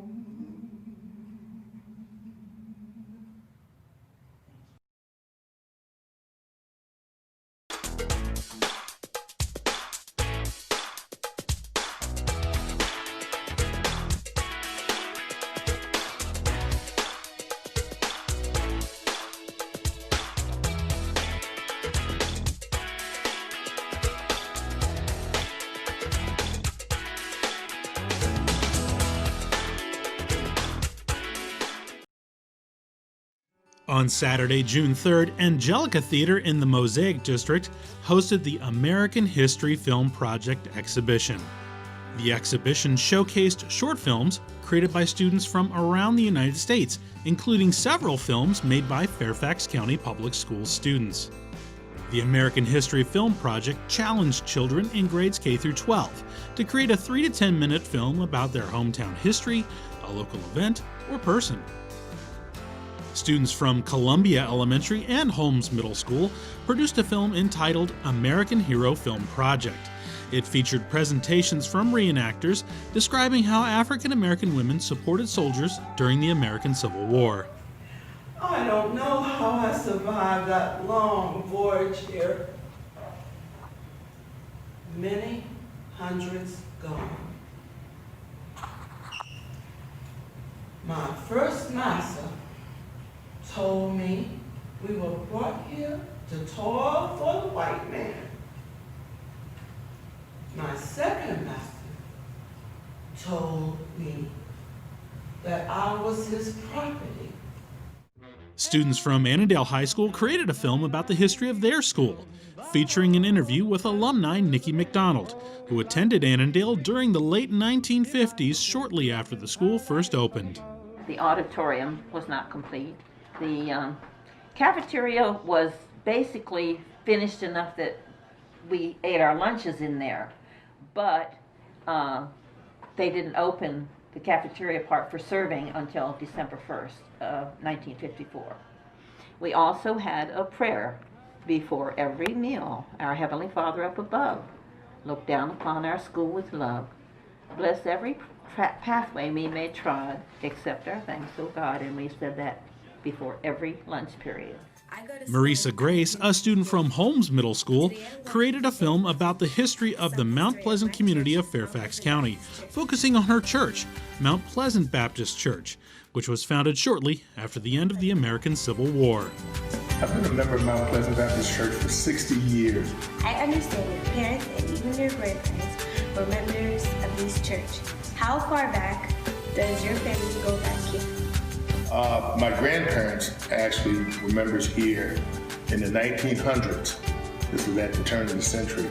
On Saturday, June 3rd, Angelica Theater in the Mosaic District hosted the American History Film Project exhibition. The exhibition showcased short films created by students from around the United States, including several films made by Fairfax County Public Schools students. The American History Film Project challenged children in grades K through 12 to create a 3 to 10 minute film about their hometown history, a local event, or person. Students from Columbia Elementary and Holmes Middle School produced a film entitled American Hero Film Project. It featured presentations from reenactors describing how African American women supported soldiers during the American Civil War. I don't know how I survived that long voyage here. Many hundreds gone. My first master told me we were brought here to toil for the white man. My second master told me that I was his property. Students from Annandale High School created a film about the history of their school, featuring an interview with alumni Nikki McDonald, who attended Annandale during the late 1950s shortly after the school first opened. The auditorium was not complete. The cafeteria was basically finished enough that we ate our lunches in there, but they didn't open the cafeteria part for serving until December 1st of 1954. We also had a prayer before every meal. Our Heavenly Father up above, look down upon our school with love. Bless every pathway we may trod, accept our thanks, O God. And we said that before every lunch period. Marisa Grace, a student from Holmes Middle School, created a film about the history of the Mount Pleasant community of Fairfax County, focusing on her church, Mount Pleasant Baptist Church, which was founded shortly after the end of the American Civil War. I've been a member of Mount Pleasant Baptist Church for 60 years. I understand your parents and even your grandparents were members of this church. How far back does your family go back here? My grandparents actually were members here in the 1900s. This was at the turn of the century.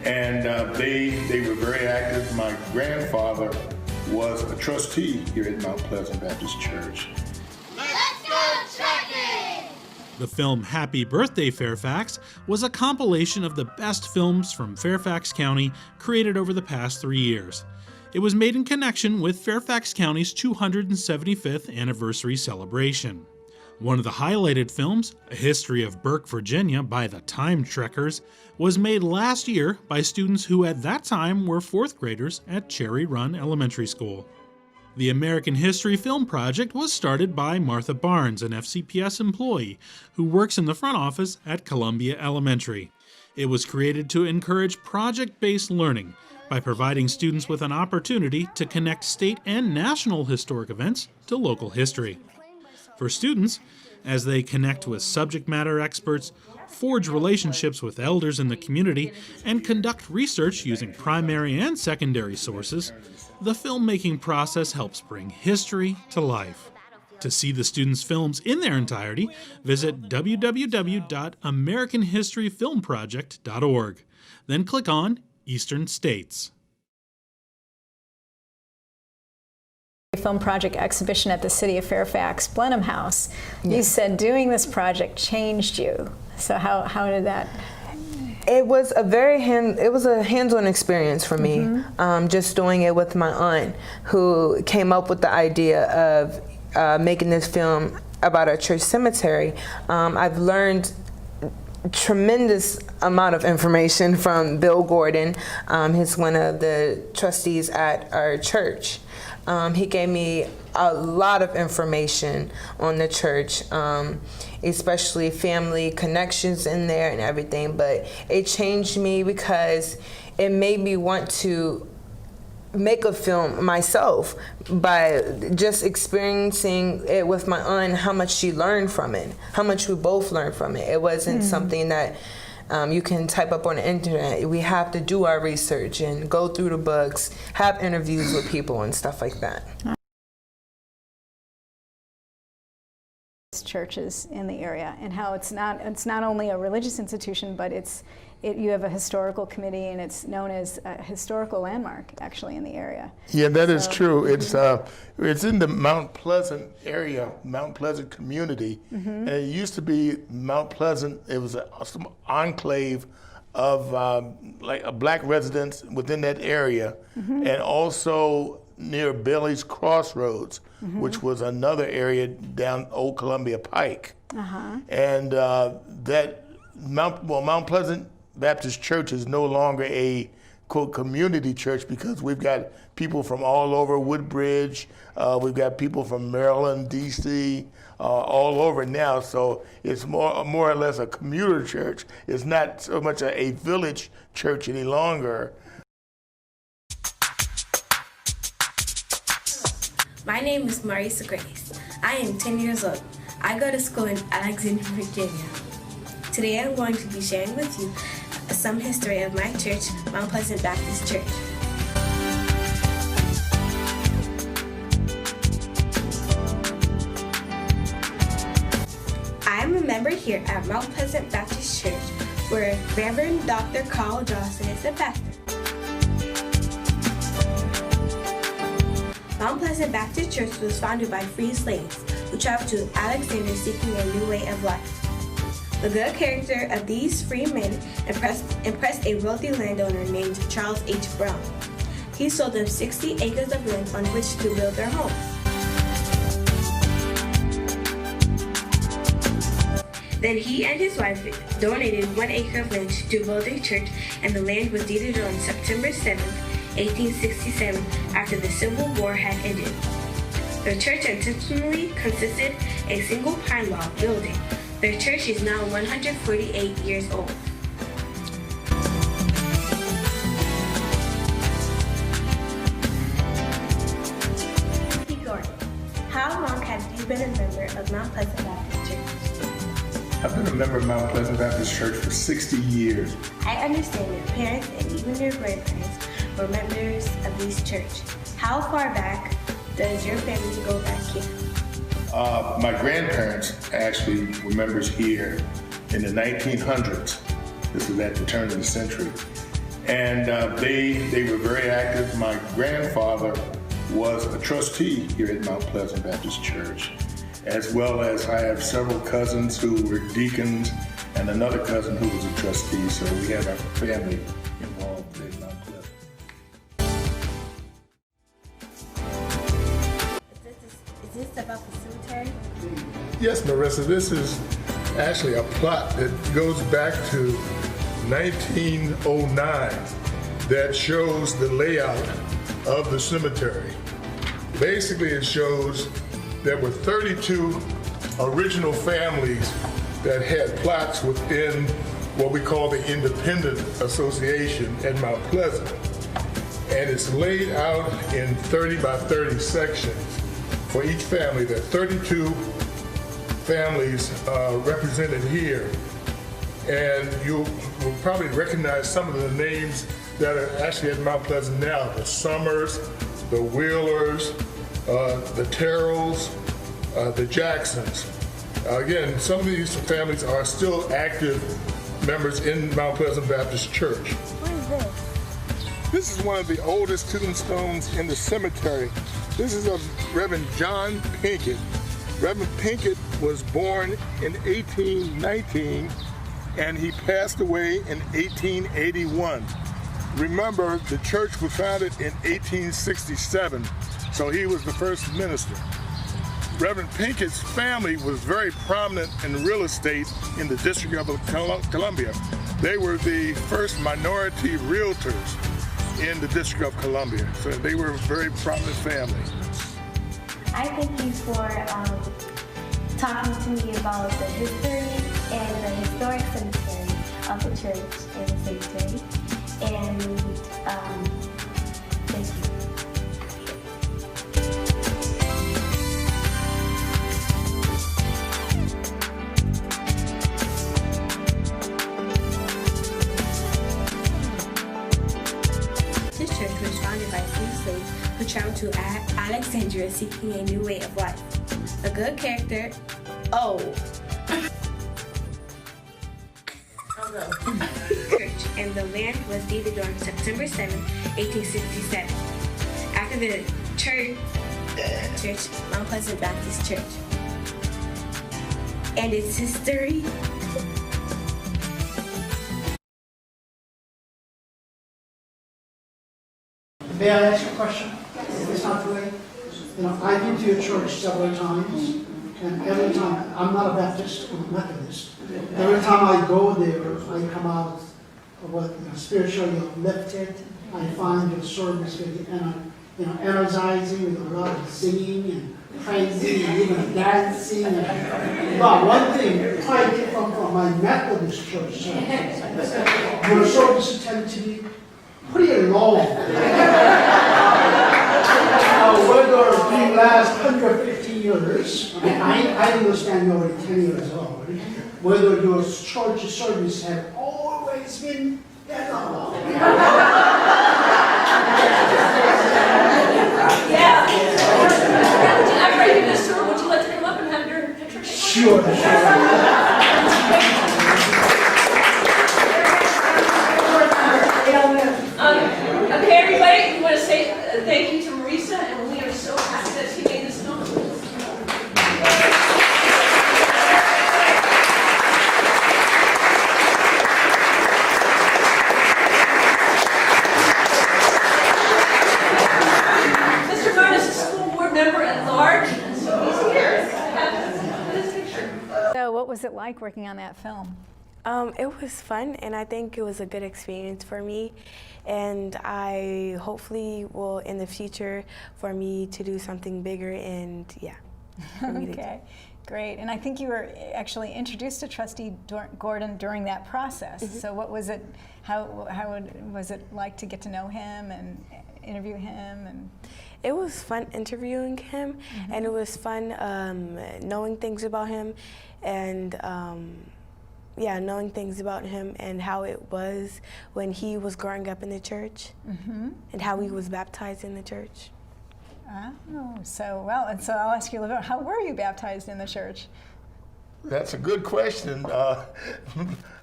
And they were very active. My grandfather was a trustee here at Mount Pleasant Baptist Church. Let's go trekking! The film Happy Birthday Fairfax was a compilation of the best films from Fairfax County created over the past 3 years. It was made in connection with Fairfax County's 275th anniversary celebration. One of the highlighted films, A History of Burke, Virginia by the Time Trekkers, was made last year by students who at that time were 4th graders at Cherry Run Elementary School. The American History Film Project was started by Martha Barnes, an FCPS employee who works in the front office at Columbia Elementary. It was created to encourage project-based learning by providing students with an opportunity to connect state and national historic events to local history. For students, as they connect with subject matter experts, forge relationships with elders in the community, and conduct research using primary and secondary sources, the filmmaking process helps bring history to life. To see the students' films in their entirety, visit www.americanhistoryfilmproject.org. Then click on Eastern States. Film project exhibition at the City of Fairfax Blenheim House. You said doing this project changed you. So how did that? It was a hands-on experience for me. Just doing it with my aunt, who came up with the idea of making this film about our church cemetery. I've learned tremendous amount of information from Bill Gordon. He's one of the trustees at our church. He gave me a lot of information on the church, especially family connections in there and everything, but it changed me because it made me want to make a film myself by just experiencing it with my aunt, how much she learned from it, how much we both learned from it. It wasn't something that you can type up on the internet. We have to do our research and go through the books, have interviews with people and stuff like that. churches in the area, and how it's not only a religious institution, but you have a historical committee, and it's known as a historical landmark actually in the area. Yeah, that is true. It's in the Mount Pleasant area, Mount Pleasant community, and it used to be Mount Pleasant. It was some enclave of like black residents within that area, and also near Bailey's Crossroads, which was another area down Old Columbia Pike. And that Mount Pleasant Baptist Church is no longer a quote community church, because we've got people from all over Woodbridge, we've got people from Maryland, DC, all over now. So it's more or less a commuter church. It's not so much a village church any longer. My name is Marisa Grace. I am 10 years old. I go to school in Alexandria, Virginia. Today I'm going to be sharing with you some history of my church, Mount Pleasant Baptist Church. I am a member here at Mount Pleasant Baptist Church, where Reverend Dr. Carl Johnson is the pastor. Mount Pleasant Baptist Church was founded by free slaves who traveled to Alexandria seeking a new way of life. The good character of these free men impressed a wealthy landowner named Charles H. Brown. He sold them 60 acres of land on which to build their home. Then he and his wife donated 1 acre of land to build a church, and the land was deeded on September 7, 1867, after the Civil War had ended. The church intentionally consisted of a single pine log building. Their church is now 148 years old. How long have you been a member of Mount Pleasant Baptist Church? I've been a member of Mount Pleasant Baptist Church for 60 years. I understand your parents and even your grandparents were members of this church. How far back does your family go back here? My grandparents actually were members here in the 1900s. This was at the turn of the century. And they were very active. My grandfather was a trustee here at Mount Pleasant Baptist Church, as well as I have several cousins who were deacons and another cousin who was a trustee. So we have our family involved in Mount Pleasant. Is this about the cemetery? Yes, Marissa, this is actually a plot that goes back to 1909 that shows the layout of the cemetery. Basically, it shows there were 32 original families that had plots within what we call the Independent Association at Mount Pleasant. And it's laid out in 30 by 30 sections for each family. There are 32 families represented here. And you will probably recognize some of the names that are actually at Mount Pleasant now. The Summers, the Wheelers, the Terrells, the Jacksons. Again, some of these families are still active members in Mount Pleasant Baptist Church. What is this? This is one of the oldest tombstones in the cemetery. This is of Reverend John Pinkett. Reverend Pinkett was born in 1819 and he passed away in 1881. Remember, the church was founded in 1867, so he was the first minister. Reverend Pinkett's family was very prominent in real estate in the District of Columbia. They were the first minority realtors in the District of Columbia, so they were a very prominent family. I thank you for talking to me about the history and the historic cemetery of the church and the cemetery. And thank you. This church was founded by free slaves who traveled to Alexandria seeking a new way of life. The good character Oh. Church, and the land was deeded on September 7, 1867. After the church, Mount Pleasant Baptist Church, and its history. May I ask a question? If it's not too late. You know, I've been to your church several times, and every time, I'm not a Baptist, I'm a Methodist. Every time I go there, I come out spiritually uplifted. I find your service very energizing, with a lot of singing and praising and even dancing. But one thing, quite different from my Methodist church services, your services tend to be pretty long. Whether it last 150 years, I understand you're already 10 years old, whether your church service have always been that long. Yeah. After I give this tour, would you like to come up and have your picture taken? Sure. Okay, everybody, we want to say thank you to Marisa, and we are so happy that she made this film. Mr. Martin is a school board member at large, and so he's here to have his picture. So what was it like working on that film? It was fun, and I think it was a good experience for me, and I hopefully will in the future for me to do something bigger, and yeah. Okay, great. And I think you were actually introduced to Trustee Gordon during that process. Mm-hmm. So what was it, was it like to get to know him and interview him? And it was fun interviewing him, and it was fun knowing things about him, and knowing things about him and how it was when he was growing up in the church, and how he was baptized in the church. Oh, so well, and so I'll ask you a little bit, how were you baptized in the church? That's a good question.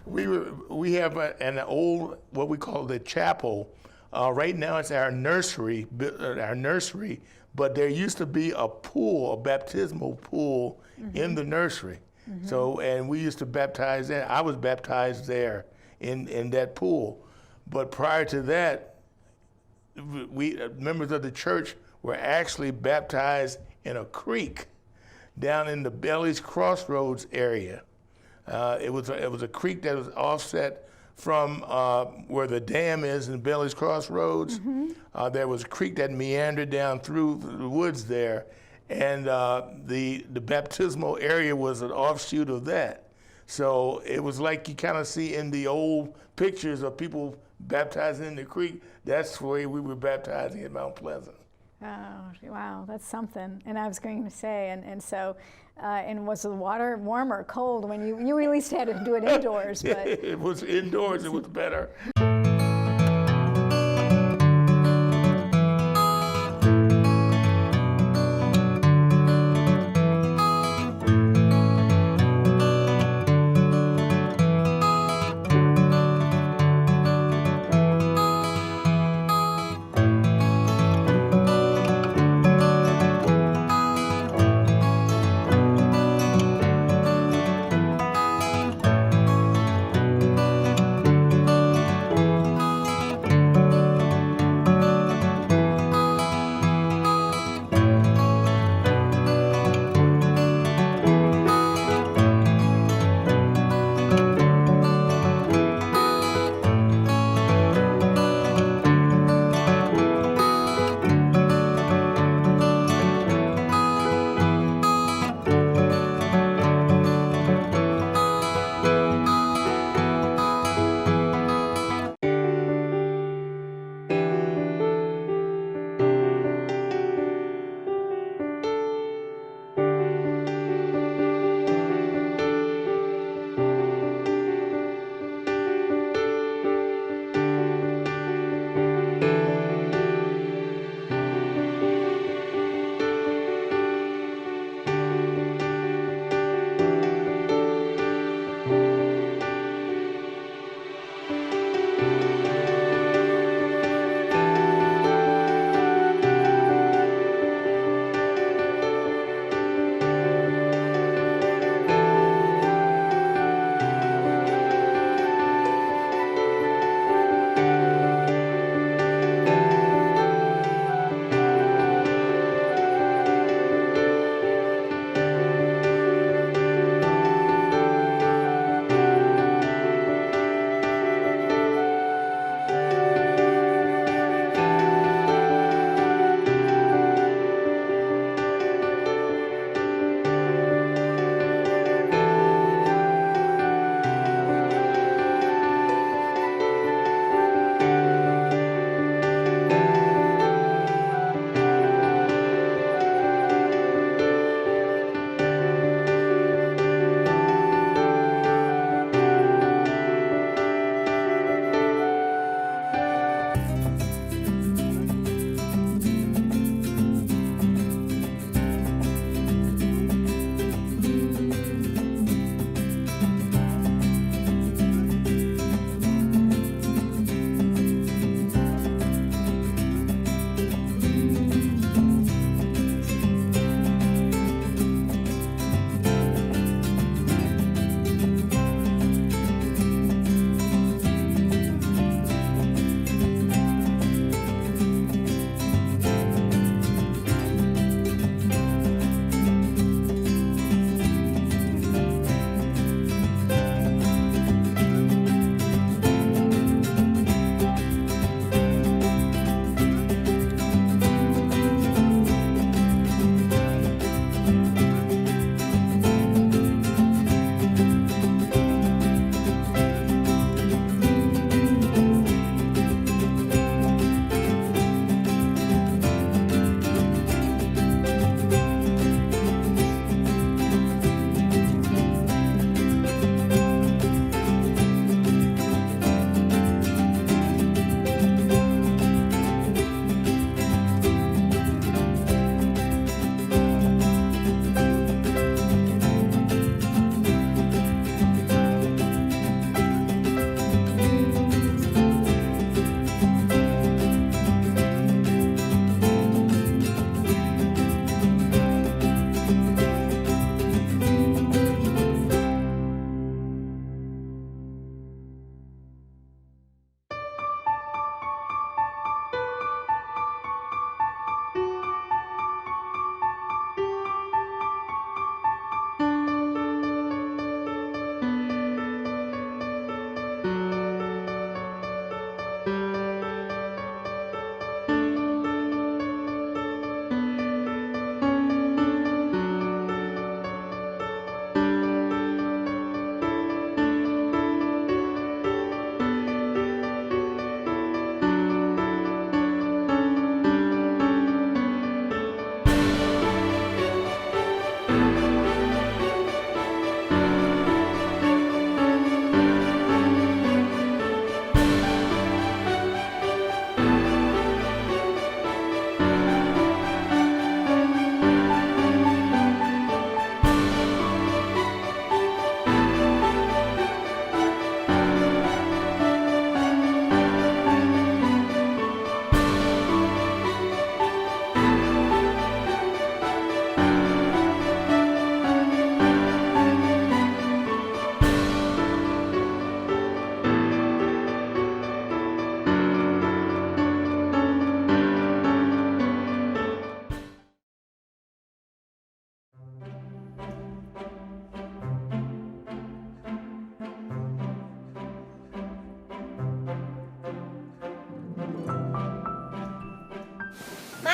We have an old, what we call the chapel. Right now it's our nursery, but there used to be a pool, a baptismal pool in the nursery. So, and we used to baptize there. I was baptized there in that pool. But prior to that, we members of the church were actually baptized in a creek down in the Belly's Crossroads area. It was a creek that was offset from where the dam is in Belly's Crossroads. There was a creek that meandered down through the woods there, and the baptismal area was an offshoot of that. So it was like you kind of see in the old pictures of people baptizing in the creek. That's the way we were baptizing at Mount Pleasant. Oh, wow, that's something. And I was going to say, and so, and was the water warm or cold when you at least had to do it indoors? But It was indoors, it was better.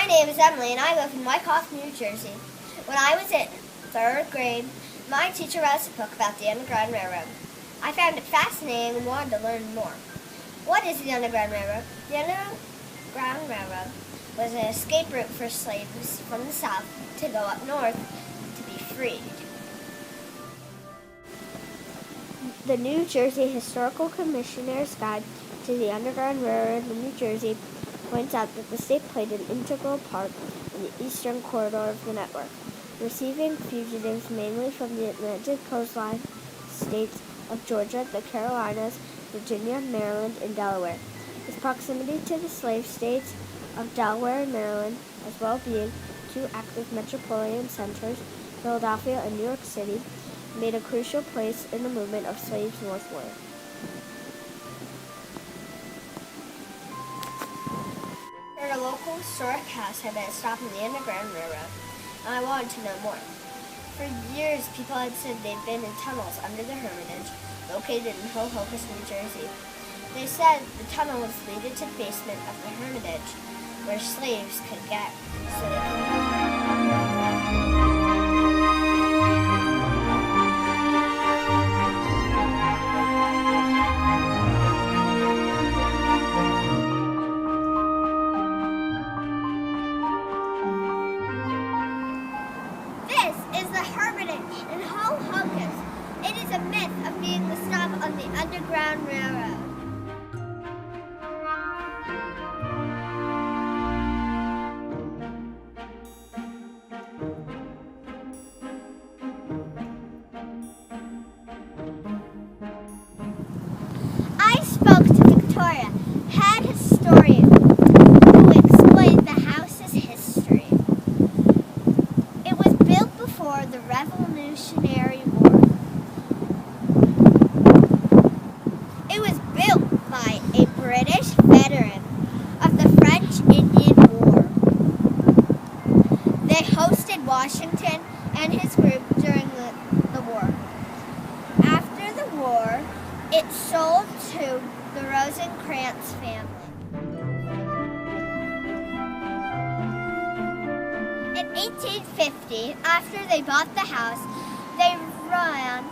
name is Emily, and I live in Wyckoff, New Jersey. When I was in 3rd grade, my teacher wrote us a book about the Underground Railroad. I found it fascinating and wanted to learn more. What is the Underground Railroad? The Underground Railroad was an escape route for slaves from the South to go up north to be freed. The New Jersey Historical Commissioner's Guide to the Underground Railroad in New Jersey points out that the state played an integral part in the eastern corridor of the network, receiving fugitives mainly from the Atlantic coastline states of Georgia, the Carolinas, Virginia, Maryland, and Delaware. Its proximity to the slave states of Delaware and Maryland, as well being two active metropolitan centers, Philadelphia and New York City, made a crucial place in the movement of slaves northward. At a local historic house had been a stop on the Underground Railroad, and I wanted to know more. For years, people had said they'd been in tunnels under the Hermitage, located in Hohokus, New Jersey. They said the tunnel was leaded to the basement of the Hermitage, where slaves could get so they could... Underground Railroad. I spoke to Victoria, head historian, who explained the house's history. It was built before the Revolutionary War. By a British veteran of the French-Indian War. They hosted Washington and his group during the war. After the war, it sold to the Rosencrantz family. In 1850, after they bought the house, they ran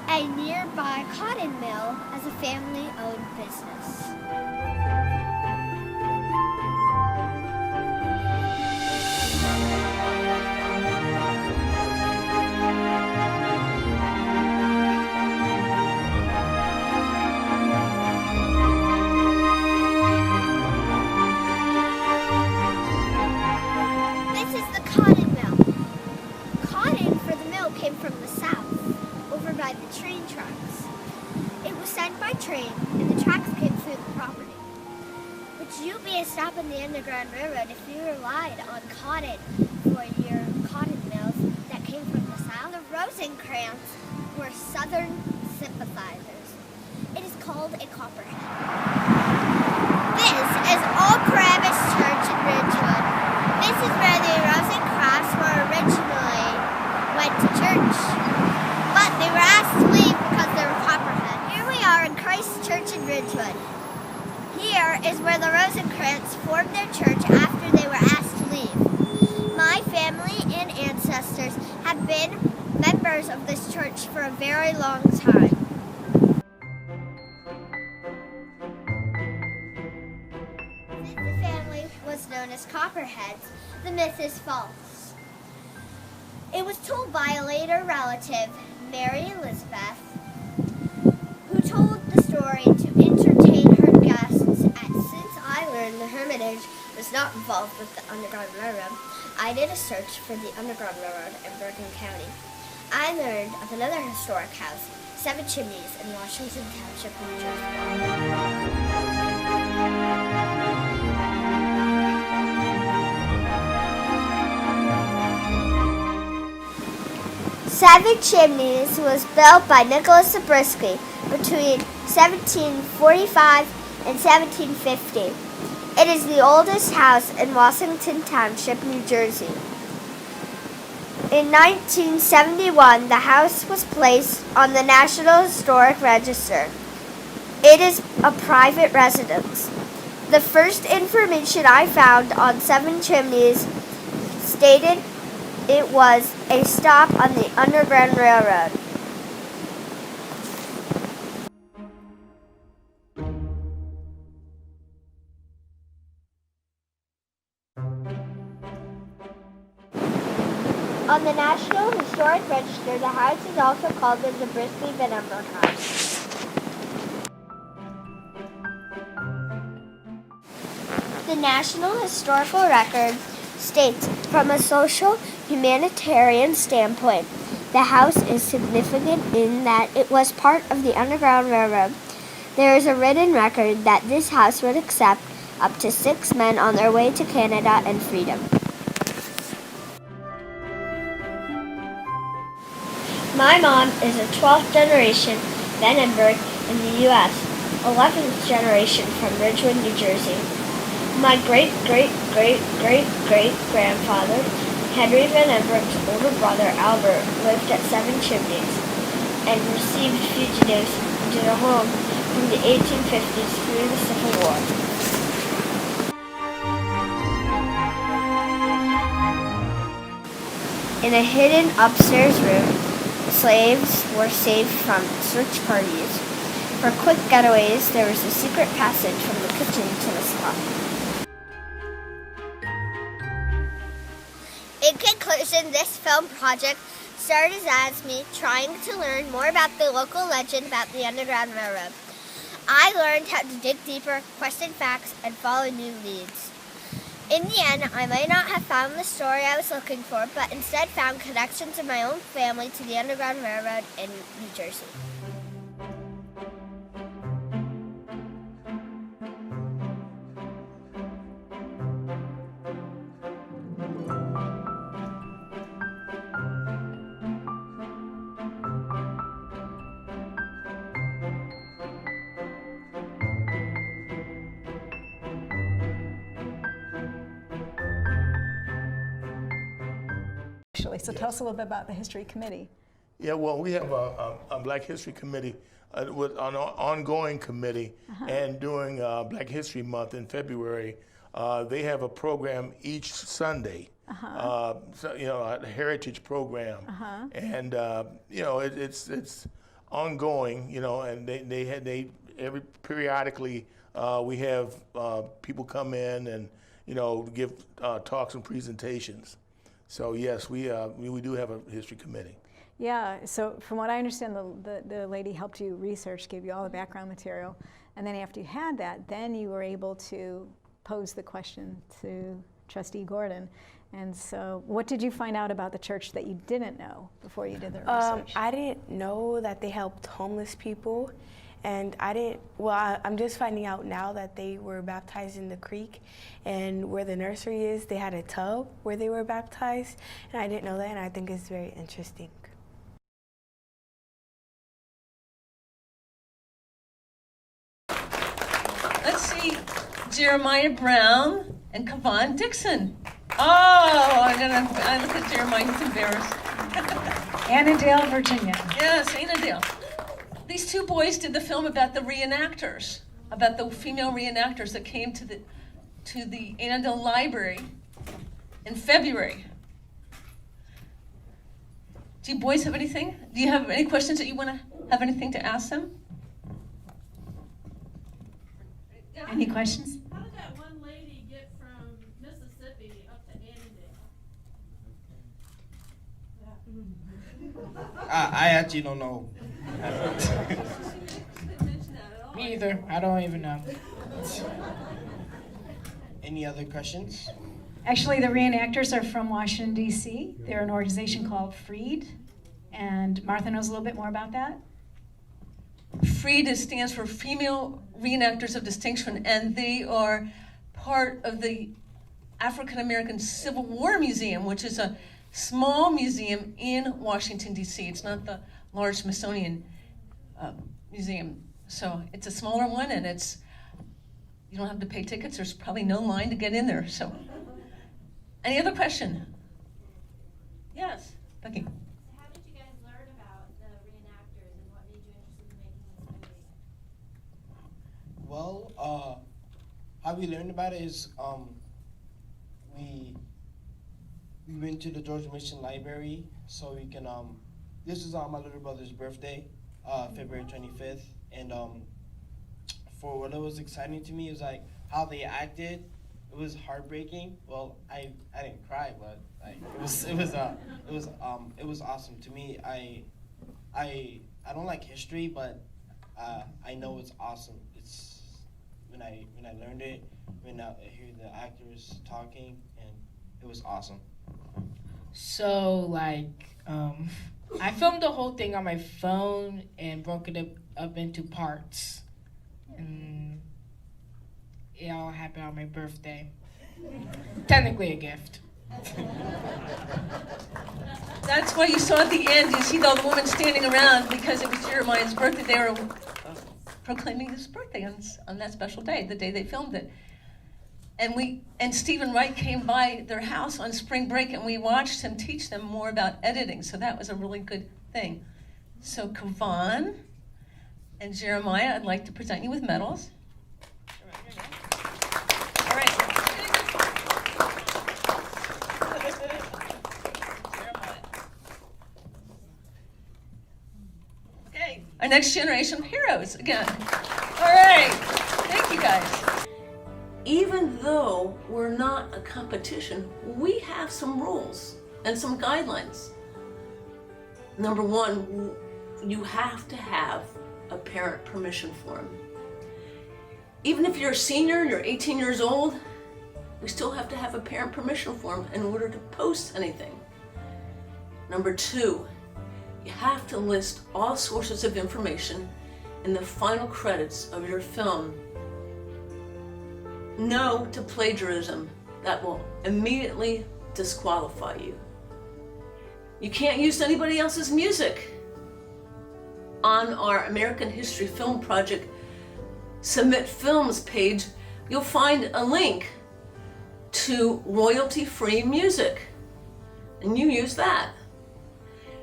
a nearby cotton mill as a family-owned business. This is the cotton mill. Cotton for the mill came from the south, over by the train tracks. It was sent by train, and the tracks came through the property. Would you be a stop on the Underground Railroad if you relied on cotton for your cotton mills that came from the south? The Rosencrantz were Southern sympathizers. It is called a copperhead. This is Old Paramus Church in Ridgewood. This is where the Rosencrantz were originally went to church. But they were asked to leave because they were copperhead. Here we are in Christ Church in Ridgewood. Here is where the Rosencrantz formed their church after they were asked to leave. My family and ancestors have been members of this church for a very long time. Since the family was known as Copperheads, the myth is false. It was told by a later relative, Mary Elizabeth, who told the story to entertain her guests. Since I learned the Hermitage was not involved with the Underground Railroad, I did a search for the Underground Railroad in Bergen County. I learned of another historic house, 7 Chimneys in Washington Township, New Jersey. 7 Chimneys was built by Nicholas Zabriskie between 1745 and 1750. It is the oldest house in Washington Township, New Jersey. In 1971, the house was placed on the National Historic Register. It is a private residence. The first information I found on Seven Chimneys stated it was a stop on the Underground Railroad. On the National Historic Register, the house is also called the Zabriskie Van Ember House. The National Historical Record states, from a social humanitarian standpoint, the house is significant in that it was part of the Underground Railroad. There is a written record that this house would accept up to 6 men on their way to Canada and freedom. My mom is a 12th generation Van Emberg in the U.S., 11th generation from Ridgewood, New Jersey. My great-great-great-great-great-grandfather, Henry Van Emberg's older brother Albert, lived at Seven Chimneys and received fugitives into their home from the 1850s through the Civil War. In a hidden upstairs room, slaves were saved from search parties. For quick getaways, there was a secret passage from the kitchen to the slum. In conclusion, this film project started as me trying to learn more about the local legend about the Underground Railroad. I learned how to dig deeper, question facts, and follow new leads. In the end, I might not have found the story I was looking for, but instead found connections in my own family to the Underground Railroad in New Jersey. So tell us a little bit about the History Committee. Yeah, well, we have a Black History Committee with an ongoing committee, and during Black History Month in February, they have a program each Sunday. So, a heritage program, and it's ongoing. And they every periodically we have people come in and give talks and presentations. So yes, we do have a history committee. Yeah, so from what I understand, the lady helped you research, gave you all the background material, and then after you had that, then you were able to pose the question to Trustee Gordon. And so what did you find out about the church that you didn't know before you did the research? I didn't know that they helped homeless people. And I'm just finding out now that they were baptized in the creek, and where the nursery is, they had a tub where they were baptized, and I didn't know that, and I think it's very interesting. Let's see, Jeremiah Brown and Kevon Dixon. Oh, I look at Jeremiah, he's embarrassed. Annandale, Virginia. Yes, Annandale. These two boys did the film about the reenactors, about the female reenactors that came to the Annandale Library in February. Do you boys have anything? Do you have any questions that you want to have anything to ask them? Any questions? How did that one lady get from Mississippi up to Annandale? I actually don't know. Me either. I don't even know. Any other questions? Actually, the reenactors are from Washington, D.C. They're an organization called FREED, and Martha knows a little bit more about that. FREED stands for Female Reenactors of Distinction, and they are part of the African American Civil War Museum, which is a small museum in Washington, D.C. It's not the large Smithsonian museum. So it's a smaller one, and you don't have to pay tickets. There's probably no line to get in there. So, any other question? Yes, Becky. So how did you guys learn about the reenactors, and what made you interested in making this movie? Well, we learned about it is we went to the Georgia Mission Library so we can this was on my little brother's birthday, February 25th, and for what was exciting to me is like how they acted. It was heartbreaking. Well, I didn't cry, but like, it was awesome to me. I don't like history, but I know it's awesome. It's when I learned it, when I hear the actors talking, and it was awesome. So like I filmed the whole thing on my phone and broke it up into parts. And it all happened on my birthday. Technically a gift. That's why you saw at the end, you see the woman standing around because it was Jeremiah's birthday. They were proclaiming his birthday on that special day, the day they filmed it. And Stephen Wright came by their house on spring break, and we watched him teach them more about editing. So that was a really good thing. So Kavan and Jeremiah, I'd like to present you with medals. All right. Okay, our next generation of heroes again. All right, thank you guys. Even though we're not a competition, we have some rules and some guidelines. Number one, you have to have a parent permission form. Even if you're a senior, you're 18 years old, we still have to have a parent permission form in order to post anything. Number two, you have to list all sources of information in the final credits of your film. No to plagiarism. That will immediately disqualify you. You can't use anybody else's music. On our American History Film Project Submit Films page, you'll find a link to royalty-free music, and you use that.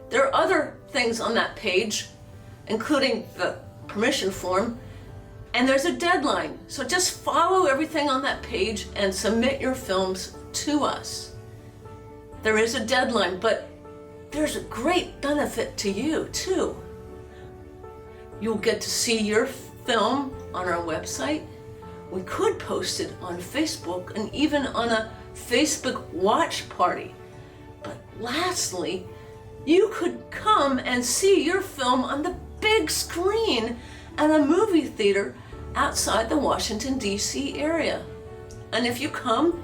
There are other things on that page, including the permission form, and there's a deadline. So just follow everything on that page and submit your films to us. There is a deadline, but there's a great benefit to you too. You'll get to see your film on our website. We could post it on Facebook and even on a Facebook watch party. But lastly, you could come and see your film on the big screen at a movie theater outside the Washington, D.C. area. And if you come,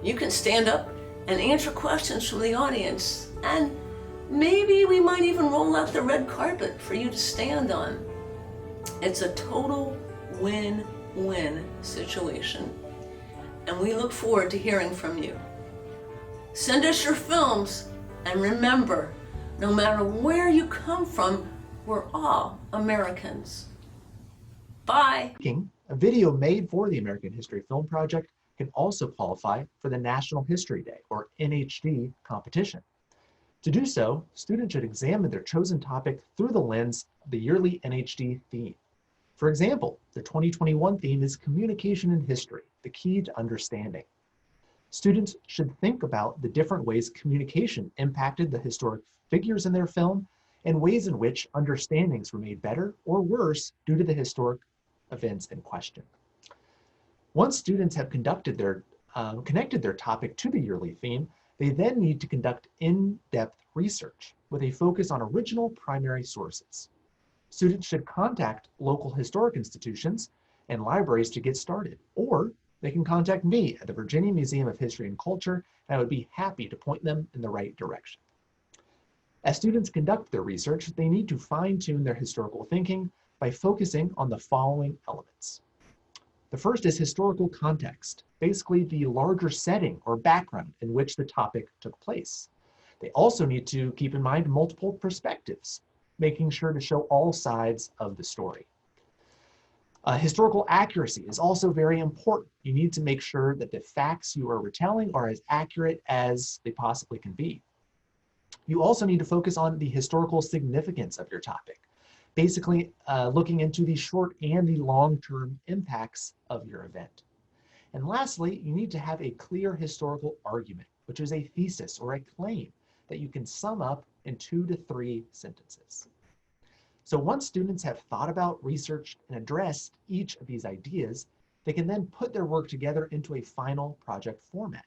you can stand up and answer questions from the audience. And maybe we might even roll out the red carpet for you to stand on. It's a total win-win situation. And we look forward to hearing from you. Send us your films, and remember, no matter where you come from, we're all Americans. Bye. A video made for the American History Film Project can also qualify for the National History Day, or NHD, competition. To do so, students should examine their chosen topic through the lens of the yearly NHD theme. For example, the 2021 theme is Communication in History, the Key to Understanding. Students should think about the different ways communication impacted the historic figures in their film and ways in which understandings were made better or worse due to the historic events in question. Once students have connected their topic to the yearly theme, they then need to conduct in-depth research with a focus on original primary sources. Students should contact local historic institutions and libraries to get started, or they can contact me at the Virginia Museum of History and Culture, and I would be happy to point them in the right direction. As students conduct their research, they need to fine-tune their historical thinking by focusing on the following elements. The first is historical context, basically the larger setting or background in which the topic took place. They also need to keep in mind multiple perspectives, making sure to show all sides of the story. Historical accuracy is also very important. You need to make sure that the facts you are retelling are as accurate as they possibly can be. You also need to focus on the historical significance of your topic, basically looking into the short and the long-term impacts of your event. And lastly, you need to have a clear historical argument, which is a thesis or a claim that you can sum up in 2 to 3 sentences. So once students have thought about, researched, and addressed each of these ideas, they can then put their work together into a final project format.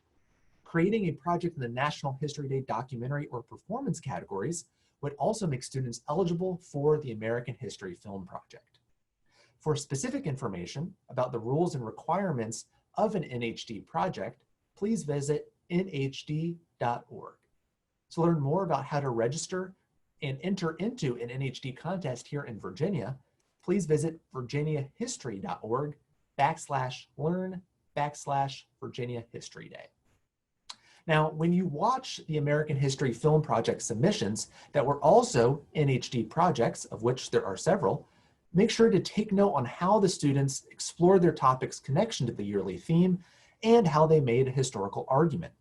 Creating a project in the National History Day documentary or performance categories would also make students eligible for the American History Film Project. For specific information about the rules and requirements of an NHD project, please visit nhd.org. To learn more about how to register and enter into an NHD contest here in Virginia, please visit virginiahistory.org/learn/Virginia History Day. Now, when you watch the American History Film Project submissions that were also NHD projects, of which there are several, make sure to take note on how the students explored their topic's connection to the yearly theme and how they made a historical argument.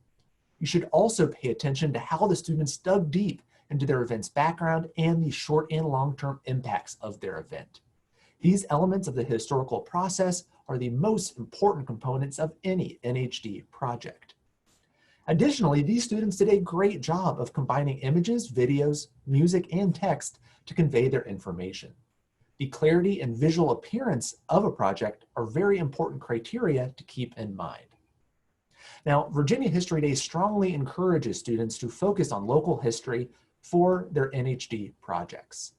You should also pay attention to how the students dug deep into their event's background and the short and long-term impacts of their event. These elements of the historical process are the most important components of any NHD project. Additionally, these students did a great job of combining images, videos, music, and text to convey their information. The clarity and visual appearance of a project are very important criteria to keep in mind. Now, Virginia History Day strongly encourages students to focus on local history for their NHD projects.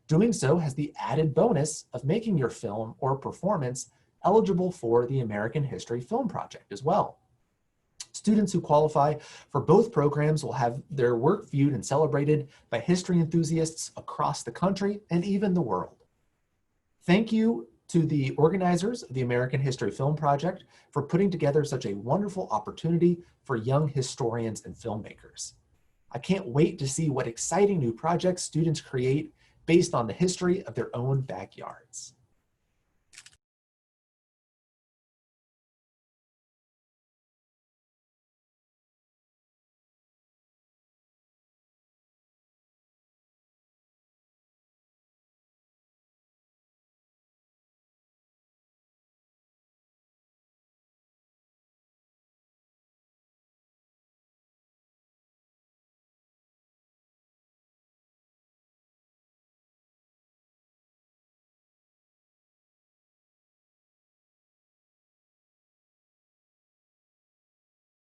Doing so has the added bonus of making your film or performance eligible for the American History Film Project as well. Students who qualify for both programs will have their work viewed and celebrated by history enthusiasts across the country and even the world. Thank you to the organizers of the American History Film Project for putting together such a wonderful opportunity for young historians and filmmakers. I can't wait to see what exciting new projects students create based on the history of their own backyards.